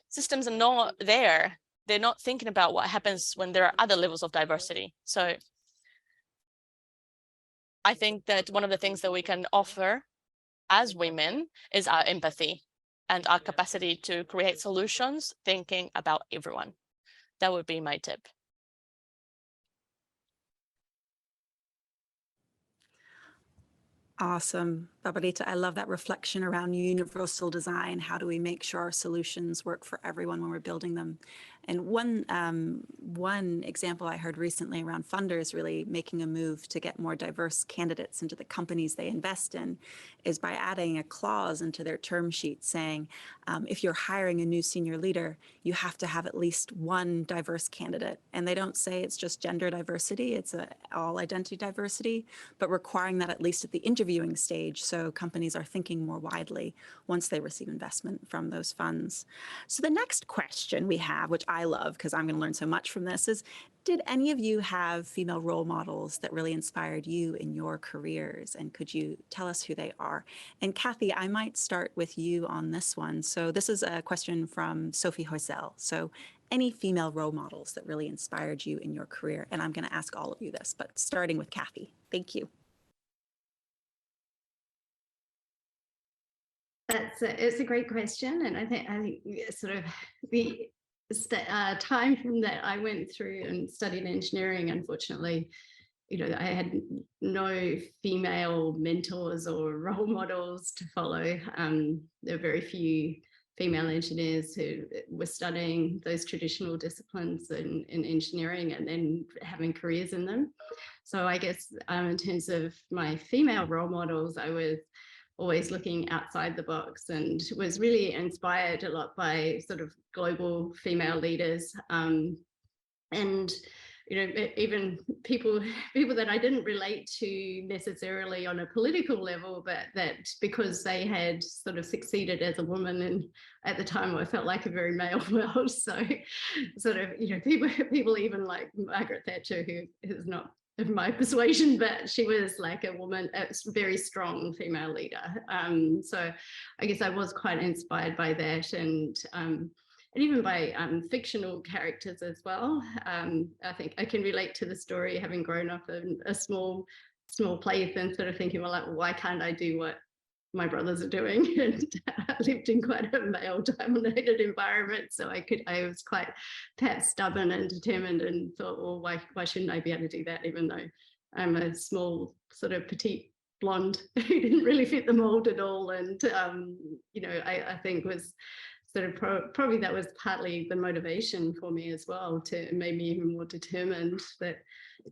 systems are not there. They're not thinking about what happens when there are other levels of diversity. So I think that one of the things that we can offer as women is our empathy and our capacity to create solutions, thinking about everyone. That would be my tip. Awesome, Barbarita. I love that reflection around universal design. How do we make sure our solutions work for everyone when we're building them? And one example I heard recently around funders really making a move to get more diverse candidates into the companies they invest in is by adding a clause into their term sheet saying, if you're hiring a new senior leader, you have to have at least one diverse candidate. And they don't say it's just gender diversity, it's all identity diversity, but requiring that at least at the interviewing stage, so companies are thinking more widely once they receive investment from those funds. So the next question we have, which I love because I'm going to learn so much from this, is did any of you have female role models that really inspired you in your careers? And could you tell us who they are? And Kathy, I might start with you on this one. So this is a question from Sophie Hoisel. So any female role models that really inspired you in your career? And I'm going to ask all of you this, but starting with Kathy. Thank you. It's a great question, and I think sort of the time from that I went through and studied engineering. Unfortunately, I had no female mentors or role models to follow. There are very few female engineers who were studying those traditional disciplines in engineering and then having careers in them. So I guess in terms of my female role models, I was always looking outside the box and was really inspired a lot by sort of global female leaders. And even people that I didn't relate to necessarily on a political level, but that because they had sort of succeeded as a woman, and at the time I felt like a very male world. So sort of, people even like Margaret Thatcher, who is not of my persuasion, but she was like a woman, a very strong female leader. So I guess I was quite inspired by that, and even by fictional characters as well. I think I can relate to the story, having grown up in a small place and sort of thinking, well, like, why can't I do what my brothers are doing? And I lived in quite a male-dominated environment, so I was quite perhaps stubborn and determined, and thought, well, why shouldn't I be able to do that, even though I'm a small sort of petite blonde who didn't really fit the mold at all. And I think was sort of probably that was partly the motivation for me as well, to make me even more determined that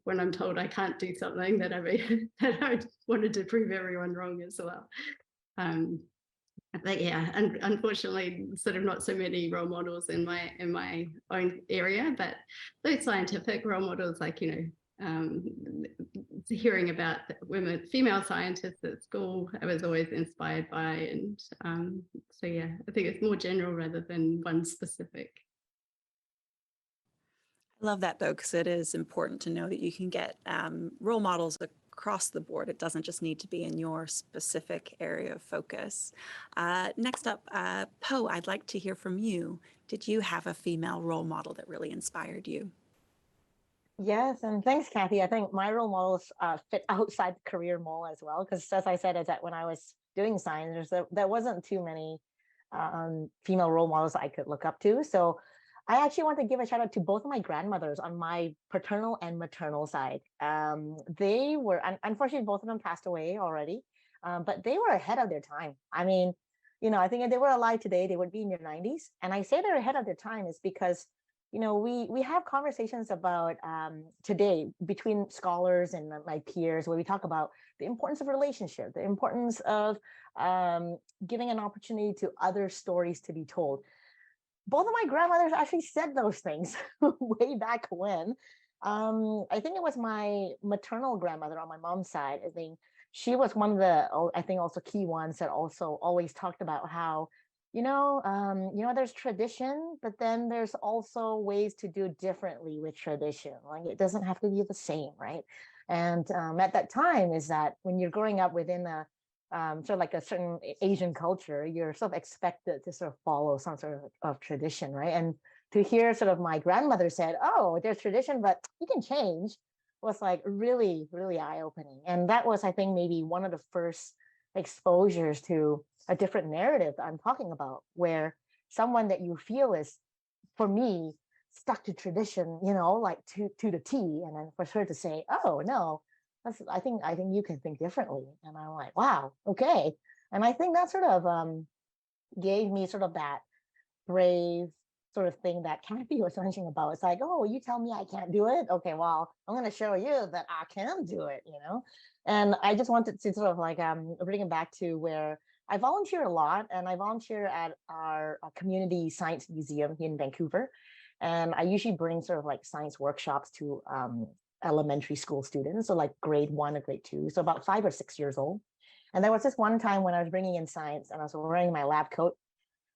when I'm told I can't do something, that I wanted to prove everyone wrong as well. But yeah, and unfortunately, sort of not so many role models in my own area, but those scientific role models, like hearing about female scientists at school, I was always inspired by. And so yeah, I think it's more general rather than one specific. I love that though, because it is important to know that you can get role models across the board. It doesn't just need to be in your specific area of focus. Next up, Poe, I'd like to hear from you. Did you have a female role model that really inspired you? Yes, and thanks, Kathy. I think my role models fit outside the career mold as well, because as I said, is that when I was doing science, there wasn't too many female role models I could look up to. So I actually want to give a shout out to both of my grandmothers on my paternal and maternal side. They were, unfortunately, both of them passed away already, but they were ahead of their time. I mean, I think if they were alive today, they would be in their 90s. And I say they're ahead of their time is because we have conversations about today between scholars and my peers where we talk about the importance of relationship, the importance of giving an opportunity to other stories to be told. Both of my grandmothers actually said those things way back when. I think it was my maternal grandmother on my mom's side. I think she was one of the, I think also key ones that also always talked about how there's tradition, but then there's also ways to do differently with tradition. Like it doesn't have to be the same, right? And at that time is that when you're growing up within a sort of like a certain Asian culture, you're sort of expected to sort of follow some sort of tradition, right? And to hear sort of my grandmother said, "Oh, there's tradition, but you can change," was like really, really eye-opening. And that was, I think, maybe one of the first exposures to a different narrative that I'm talking about, where someone that you feel is, for me, stuck to tradition, like to the T, and then for her to say, "Oh no, I think you can think differently," and I'm like, wow, okay. And I think that sort of gave me sort of that brave sort of thing that Kathy was mentioning about. It's like, oh, you tell me I can't do it, okay, well, I'm going to show you that I can do it, And I just wanted to sort of like bring it back to where I volunteer a lot, and I volunteer at our community science museum in Vancouver. And I usually bring sort of like science workshops to elementary school students, so like grade 1 or grade 2, so about 5 or 6 years old. And there was this one time when I was bringing in science and I was wearing my lab coat,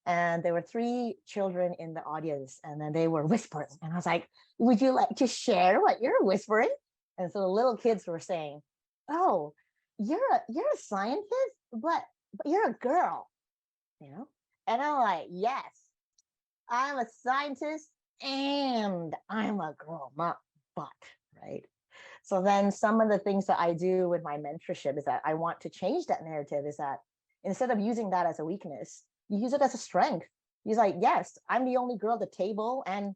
and there were 3 children in the audience, and then they were whispering, and I was like, "Would you like to share what you're whispering?" And so the little kids were saying, "Oh, you're a scientist, but you're a girl, And I'm like, "Yes, I'm a scientist and I'm a girl, not but," right? So then some of the things that I do with my mentorship is that I want to change that narrative, is that instead of using that as a weakness, you use it as a strength. He's like, "Yes, I'm the only girl at the table, and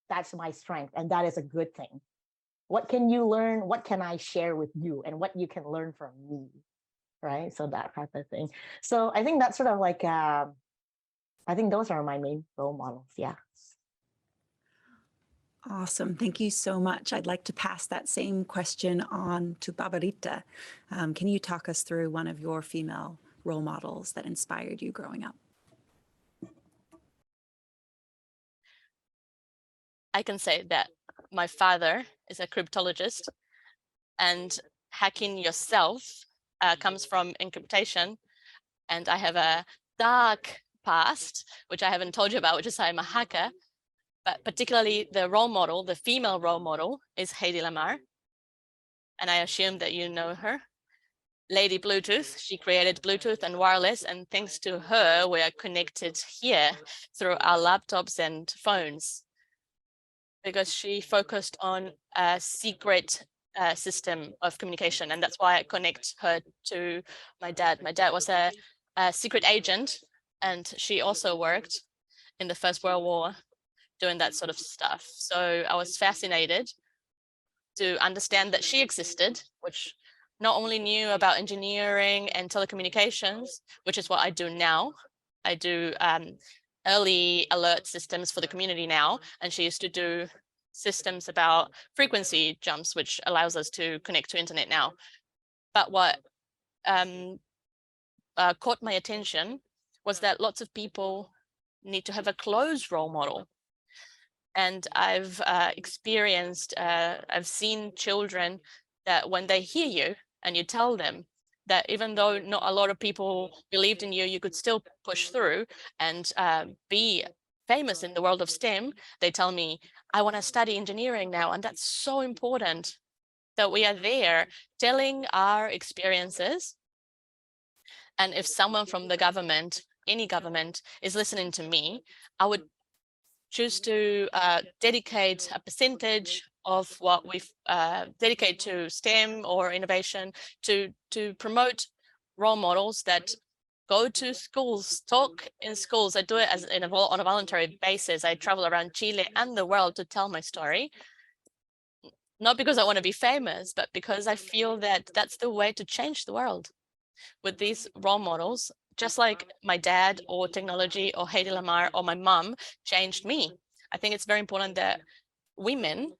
that's my strength, and that is a good thing. What can you learn? What can I share with you, and what you can learn from me?" Right? So that type of thing. So I think that's sort of like, I think those are my main role models. Yeah. Awesome. Thank you so much. I'd like to pass that same question on to Barbarita. Can you talk us through one of your female role models that inspired you growing up? I can say that my father is a cryptologist, and hacking yourself comes from encryptation. And I have a dark past, which I haven't told you about, which is I'm a hacker. But particularly the role model, the female role model, is Heidi Lamar. And I assume that you know her. Lady Bluetooth, she created Bluetooth and wireless, and thanks to her, we are connected here through our laptops and phones, because she focused on a secret system of communication. And that's why I connect her to my dad. My dad was a secret agent, and she also worked in the First World War doing that sort of stuff. So I was fascinated to understand that she existed, which not only knew about engineering and telecommunications, which is what I do now. I do early alert systems for the community now, and she used to do systems about frequency jumps, which allows us to connect to internet now. But what caught my attention was that lots of people need to have a close role model. And I've experienced, I've seen children that when they hear you and you tell them that even though not a lot of people believed in you, you could still push through and be famous in the world of STEM, they tell me, "I want to study engineering now." And that's so important. that we are there telling our experiences. And if someone from the government, any government, is listening to me, I would choose to dedicate a percentage of what we've dedicate to STEM or innovation to promote role models that go to schools, talk in schools. I do it on a voluntary basis. I travel around Chile and the world to tell my story. Not because I want to be famous, but because I feel that that's the way to change the world. With these role models, just like my dad or technology or Hedy Lamarr or my mom changed me. I think it's very important that women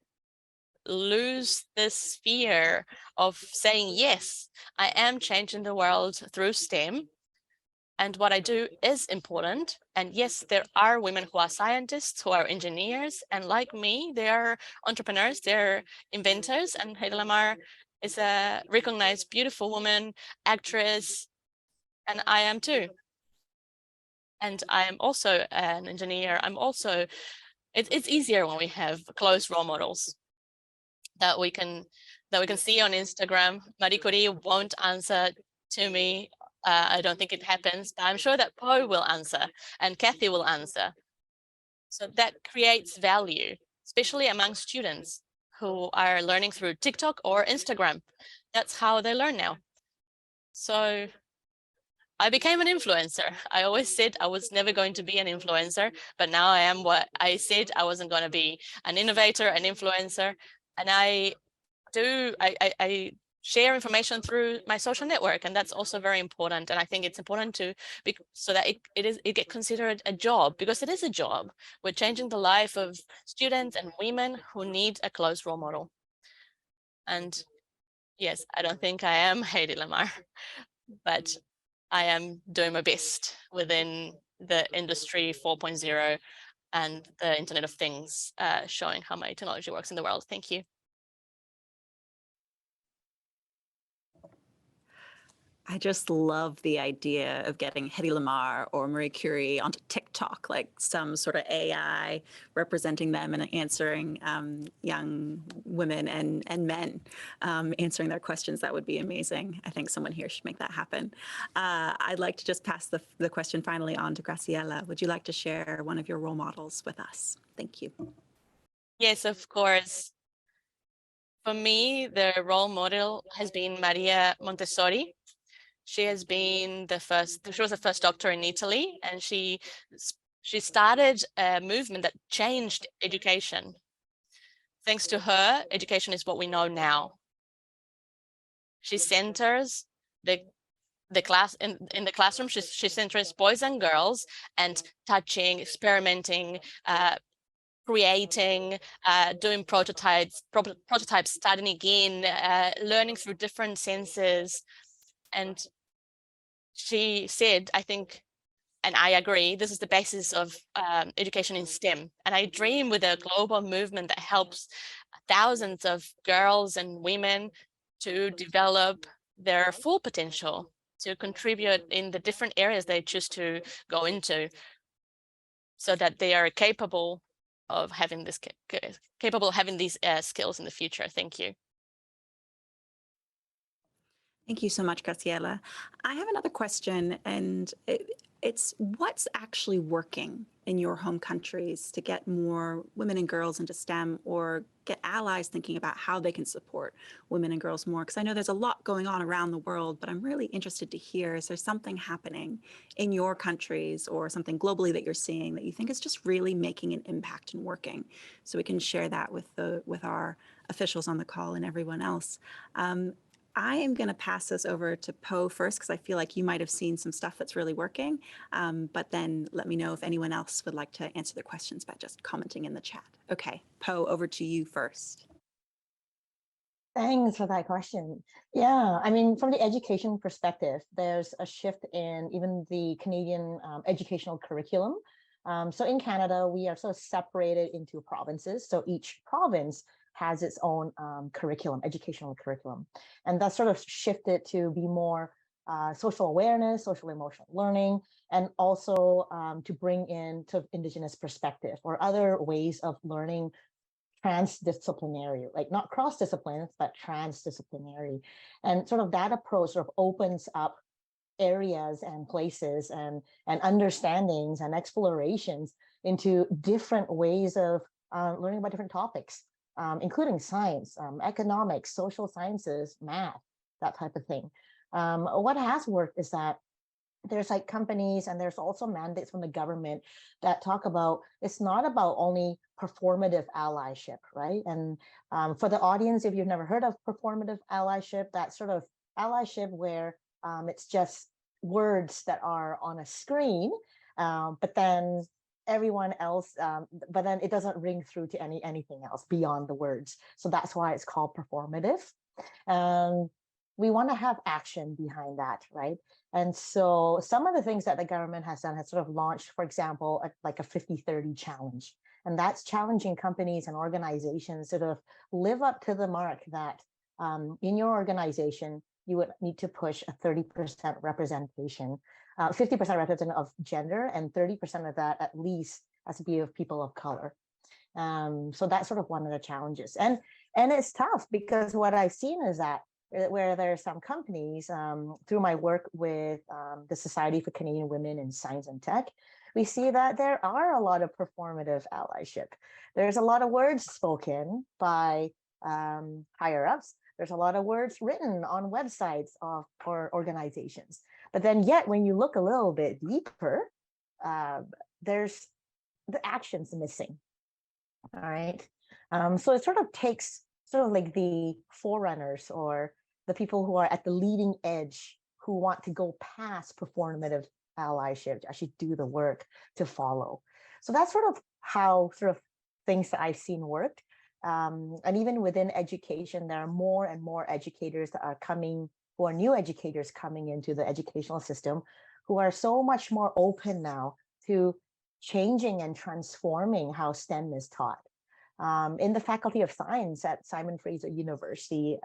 lose this fear of saying, yes, I am changing the world through STEM. And what I do is important. And yes, there are women who are scientists, who are engineers, and like me, they are entrepreneurs, they're inventors. And Hedy Lamarr is a recognized beautiful woman, actress, and I am too. And I am also an engineer. It's easier when we have close role models that we can see on Instagram. Marie Curie won't answer to me. I don't think it happens, but I'm sure that Poe will answer and Kathy will answer. So that creates value, especially among students who are learning through TikTok or Instagram. That's how they learn now. So I became an influencer. I always said I was never going to be an influencer, but now I am what I said I wasn't going to be: an innovator, an influencer. And I share information through my social network, and that's also very important. And I think it's important to so that it get considered a job, because it is a job. We're changing the life of students and women who need a close role model. And yes, I don't think I am Hedy Lamarr, but I am doing my best within the industry 4.0 and the Internet of Things, showing how my technology works in the world. Thank you. I just love the idea of getting Hedy Lamarr or Marie Curie onto TikTok, like some sort of AI representing them and answering young women and men, answering their questions. That would be amazing. I think someone here should make that happen. I'd like to just pass the question finally on to Graciela. Would you like to share one of your role models with us? Thank you. Yes, of course. For me, the role model has been Maria Montessori. She has been she was the first doctor in Italy, and she started a movement that changed education. Thanks to her, education is what we know now. She centers the class in the classroom. She centers boys and girls, and touching, experimenting, creating, doing prototypes, starting again, learning through different senses. And she said, I think, and I agree, this is the basis of education in STEM. And I dream with a global movement that helps thousands of girls and women to develop their full potential, to contribute in the different areas they choose to go into, so that they are capable of having this these skills in the future. Thank you. Thank you so much, Graciela. I have another question, and it's what's actually working in your home countries to get more women and girls into STEM, or get allies thinking about how they can support women and girls more? Because I know there's a lot going on around the world, but I'm really interested to hear, is there something happening in your countries or something globally that you're seeing that you think is just really making an impact and working? So we can share that with our officials on the call and everyone else. I am going to pass this over to Poe first, because I feel like you might have seen some stuff that's really working, but then let me know if anyone else would like to answer the questions by just commenting in the chat. Okay, Poe, over to you first. Thanks for that question. Yeah, I mean, from the education perspective, there's a shift in even the Canadian educational curriculum. So in Canada, we are sort of separated into provinces. So each province has its own curriculum, educational curriculum. And that sort of shifted to be more social awareness, social emotional learning, and also to bring in sort of Indigenous perspective or other ways of learning transdisciplinary, like not cross-disciplines, but transdisciplinary. And sort of that approach sort of opens up areas and places and understandings and explorations into different ways of learning about different topics, including science, economics, social sciences, math, that type of thing. What has worked is that there's like companies and there's also mandates from the government that talk about it's not about only performative allyship, right? And for the audience, if you've never heard of performative allyship, that sort of allyship where it's just words that are on a screen, but then everyone else, but then it doesn't ring through to anything else beyond the words. So that's why it's called performative. We want to have action behind that, right? And so some of the things that the government has done has sort of launched, for example, like a 50-30 challenge. And that's challenging companies and organizations to sort of live up to the mark that in your organization, you would need to push a 30% representation, 50% representation of gender, and 30% of that at least has to be of people of color. So that's sort of one of the challenges. And it's tough because what I've seen is that where there are some companies, through my work with the Society for Canadian Women in Science and Tech, we see that there are a lot of performative allyship. There's a lot of words spoken by higher ups. There's a lot of words written on websites for organizations. But then yet, when you look a little bit deeper, there's the actions missing. All right. So it sort of takes sort of like the forerunners or the people who are at the leading edge who want to go past performative allyship to actually do the work to follow. So that's sort of how sort of things that I've seen worked. And even within education, there are more and more educators that are coming, who are new educators coming into the educational system, who are so much more open now to changing and transforming how STEM is taught. In the Faculty of Science at Simon Fraser University,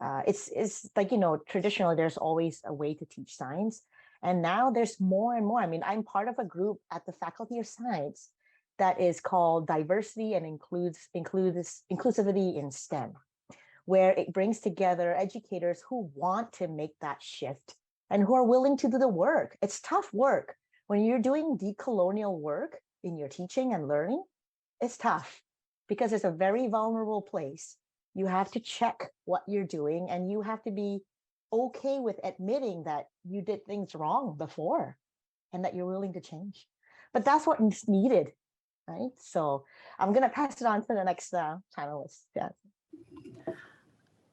it's like, you know, traditionally there's always a way to teach science. And now there's more and more. I mean, I'm part of a group at the Faculty of Science that is called Diversity and Inclusivity in STEM, where it brings together educators who want to make that shift and who are willing to do the work. It's tough work. When you're doing decolonial work in your teaching and learning, it's tough because it's a very vulnerable place. You have to check what you're doing and you have to be okay with admitting that you did things wrong before and that you're willing to change. But that's what is needed, right? So I'm going to pass it on to the next panelist. Yeah.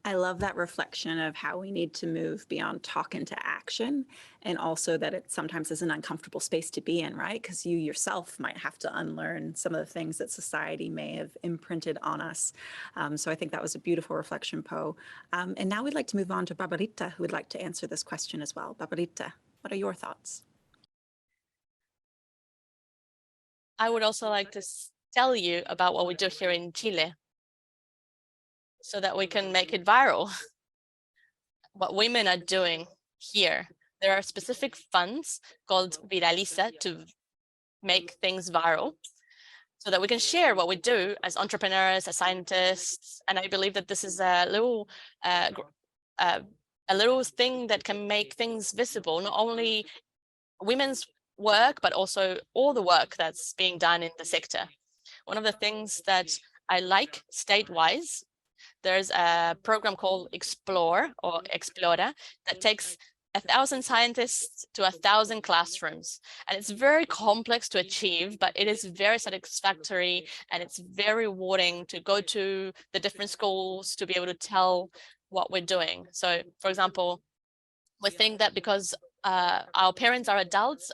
I love that reflection of how we need to move beyond talk into action, and also that it sometimes is an uncomfortable space to be in, right? Because you yourself might have to unlearn some of the things that society may have imprinted on us. So I think that was a beautiful reflection, Po. And now we'd like to move on to Barbarita, who would like to answer this question as well. Barbarita, what are your thoughts? I would also like to tell you about what we do here in Chile, so that we can make it viral. What women are doing here. There are specific funds called Viraliza to make things viral so that we can share what we do as entrepreneurs, as scientists. And I believe that this is a little thing that can make things visible, not only women's work, but also all the work that's being done in the sector. One of the things that I like state-wise, there's a program called Explore or Explora that takes 1,000 scientists to 1,000 classrooms. And it's very complex to achieve, but it is very satisfactory and it's very rewarding to go to the different schools to be able to tell what we're doing. So, for example, we think that because our parents are adults,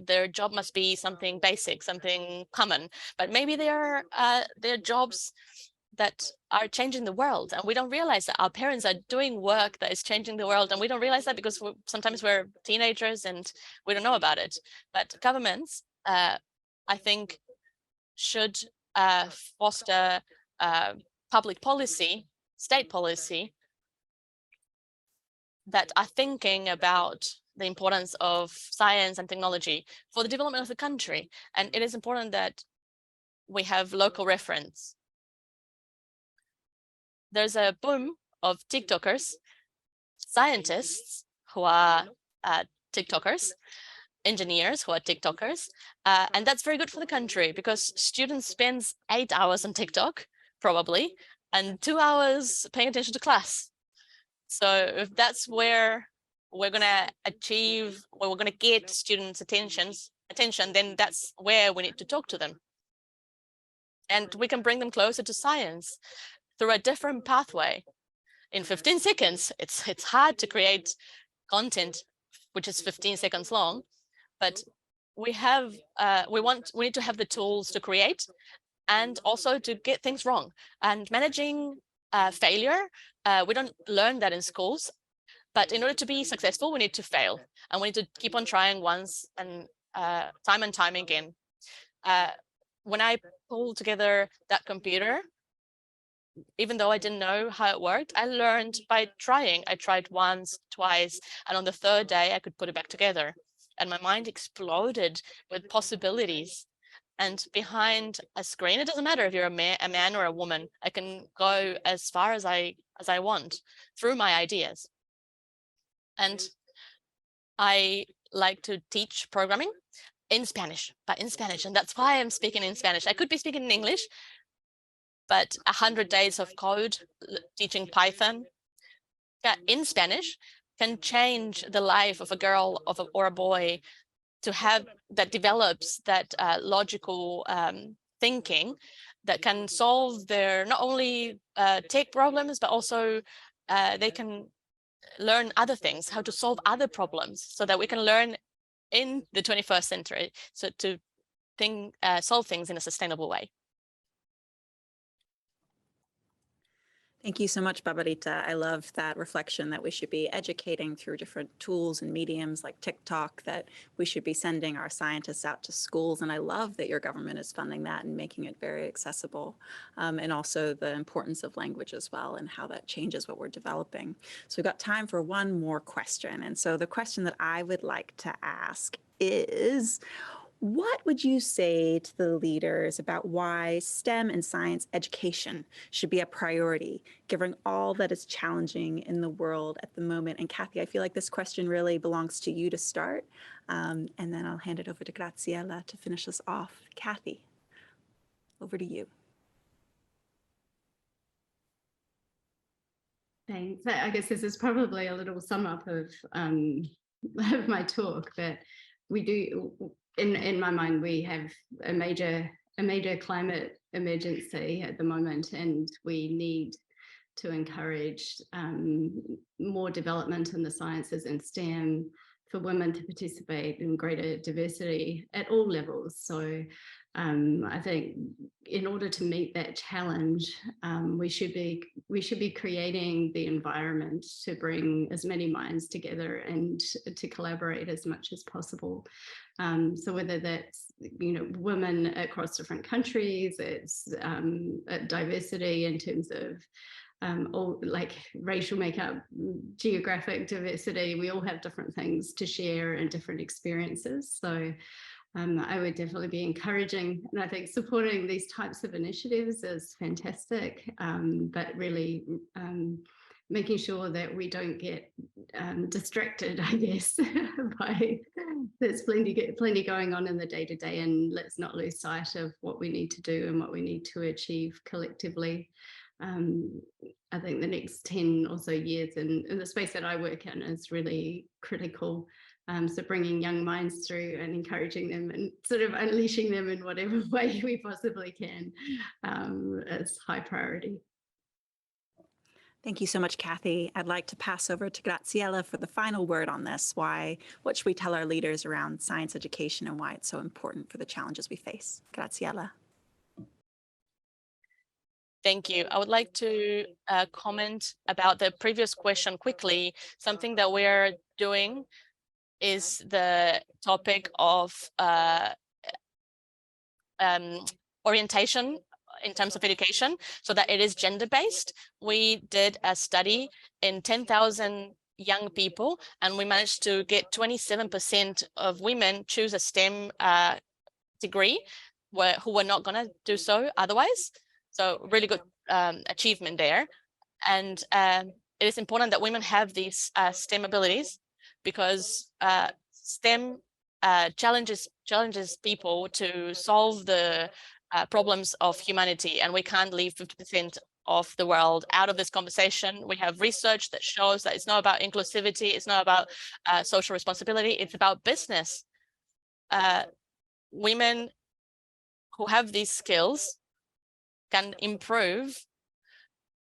their job must be something basic, something common, but maybe they're jobs that are changing the world, and we don't realize that our parents are doing work that is changing the world, and we don't realize that because sometimes we're teenagers and we don't know about it. But governments, I think, should foster public policy, state policy, that are thinking about the importance of science and technology for the development of the country. And it is important that we have local reference. there's a boom of TikTokers, scientists who are TikTokers, engineers who are TikTokers. And that's very good for the country because students spend 8 hours on TikTok, probably, and 2 hours paying attention to class. So if that's where we're going to achieve, where we're going to get students' attention, then that's where we need to talk to them. And we can bring them closer to science through a different pathway. In 15 seconds, it's hard to create content which is 15 seconds long, but we need to have the tools to create and also to get things wrong. And managing failure, we don't learn that in schools, but in order to be successful, we need to fail, and we need to keep on trying once and time again. When I pulled together that computer, even though I didn't know how it worked, I learned by trying. I tried once, twice, and on the third day, I could put it back together. And my mind exploded with possibilities. And behind a screen, it doesn't matter if you're a man or a woman, I can go as far as I want through my ideas. And I like to teach programming in Spanish, and that's why I'm speaking in Spanish. I could be speaking in English, but 100 days of code teaching Python in Spanish can change the life of a girl or a boy to have that develops that logical thinking that can solve their not only tech problems, but also they can learn other things, how to solve other problems, so that we can learn in the 21st century, so to solve things in a sustainable way. Thank you so much, Barbarita. I love that reflection that we should be educating through different tools and mediums like TikTok, that we should be sending our scientists out to schools. And I love that your government is funding that and making it very accessible. And also the importance of language as well and how that changes what we're developing. So we've got time for one more question. And so the question that I would like to ask is, what would you say to the leaders about why STEM and science education should be a priority, given all that is challenging in the world at the moment? And Kathy, I feel like this question really belongs to you to start, and then I'll hand it over to Graziella to finish us off. Kathy, over to you. Thanks. I guess this is probably a little sum up of my talk, but we do, in my mind, we have a major climate emergency at the moment, and we need to encourage more development in the sciences and STEM for women to participate in greater diversity at all levels. So I think in order to meet that challenge, we should be creating the environment to bring as many minds together and to collaborate as much as possible. So whether that's, you know, women across different countries, it's diversity in terms of all like racial makeup, geographic diversity, we all have different things to share and different experiences. So I would definitely be encouraging, and I think supporting these types of initiatives is fantastic, but really making sure that we don't get distracted, I guess, by there's plenty going on in the day-to-day, and let's not lose sight of what we need to do and what we need to achieve collectively. I think the next 10 or so years in the space that I work in is really critical. So bringing young minds through and encouraging them and sort of unleashing them in whatever way we possibly can is high priority. Thank you so much, Kathy. I'd like to pass over to Graziella for the final word on this. What should we tell our leaders around science education and why it's so important for the challenges we face? Graziella. Thank you. I would like to comment about the previous question quickly. Something that we're doing is the topic of orientation in terms of education, so that it is gender-based. We did a study in 10,000 young people, and we managed to get 27% of women choose a STEM degree who were not going to do so otherwise. So really good achievement there. And it is important that women have these STEM abilities, because STEM challenges people to solve the problems of humanity, and we can't leave 50% of the world out of this conversation. We have research that shows that it's not about inclusivity, it's not about social responsibility, it's about business. Women who have these skills can improve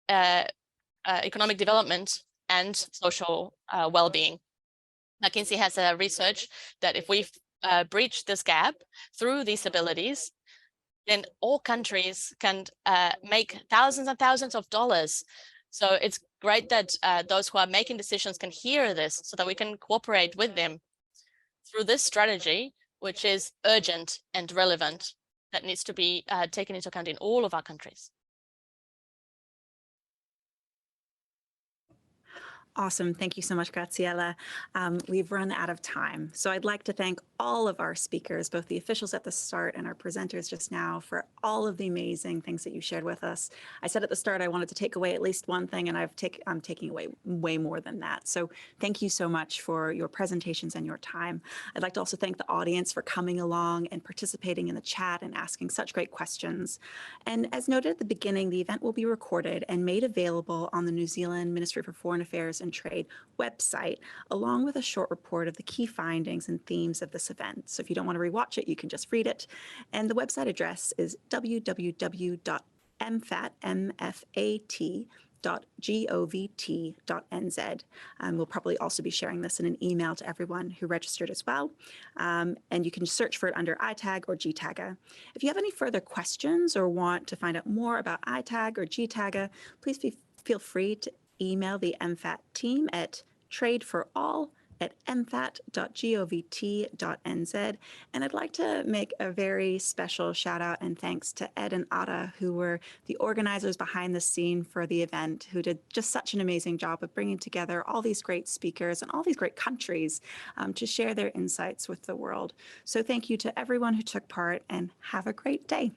economic development and social well-being. McKinsey has a research that if we breach this gap through these abilities, then all countries can make thousands and thousands of dollars. So it's great that those who are making decisions can hear this, so that we can cooperate with them through this strategy, which is urgent and relevant, that needs to be taken into account in all of our countries. Awesome. Thank you so much, Graziella. We've run out of time. So I'd like to thank all of our speakers, both the officials at the start and our presenters just now, for all of the amazing things that you shared with us. I said at the start I wanted to take away at least one thing, and I'm taking away way more than that. So thank you so much for your presentations and your time. I'd like to also thank the audience for coming along and participating in the chat and asking such great questions. And as noted at the beginning, the event will be recorded and made available on the New Zealand Ministry for Foreign Affairs and Trade website, along with a short report of the key findings and themes of this event. So if you don't want to rewatch it, you can just read it. And the website address is www.mfat.govt.nz. We'll probably also be sharing this in an email to everyone who registered as well. And you can search for it under ITAG or GTAGA. If you have any further questions or want to find out more about ITAG or GTAGA, please feel free to email the MFAT team at tradeforall@mfat.govt.nz. And I'd like to make a very special shout out and thanks to Ed and Ada, who were the organizers behind the scene for the event, who did just such an amazing job of bringing together all these great speakers and all these great countries to share their insights with the world. So thank you to everyone who took part, and have a great day.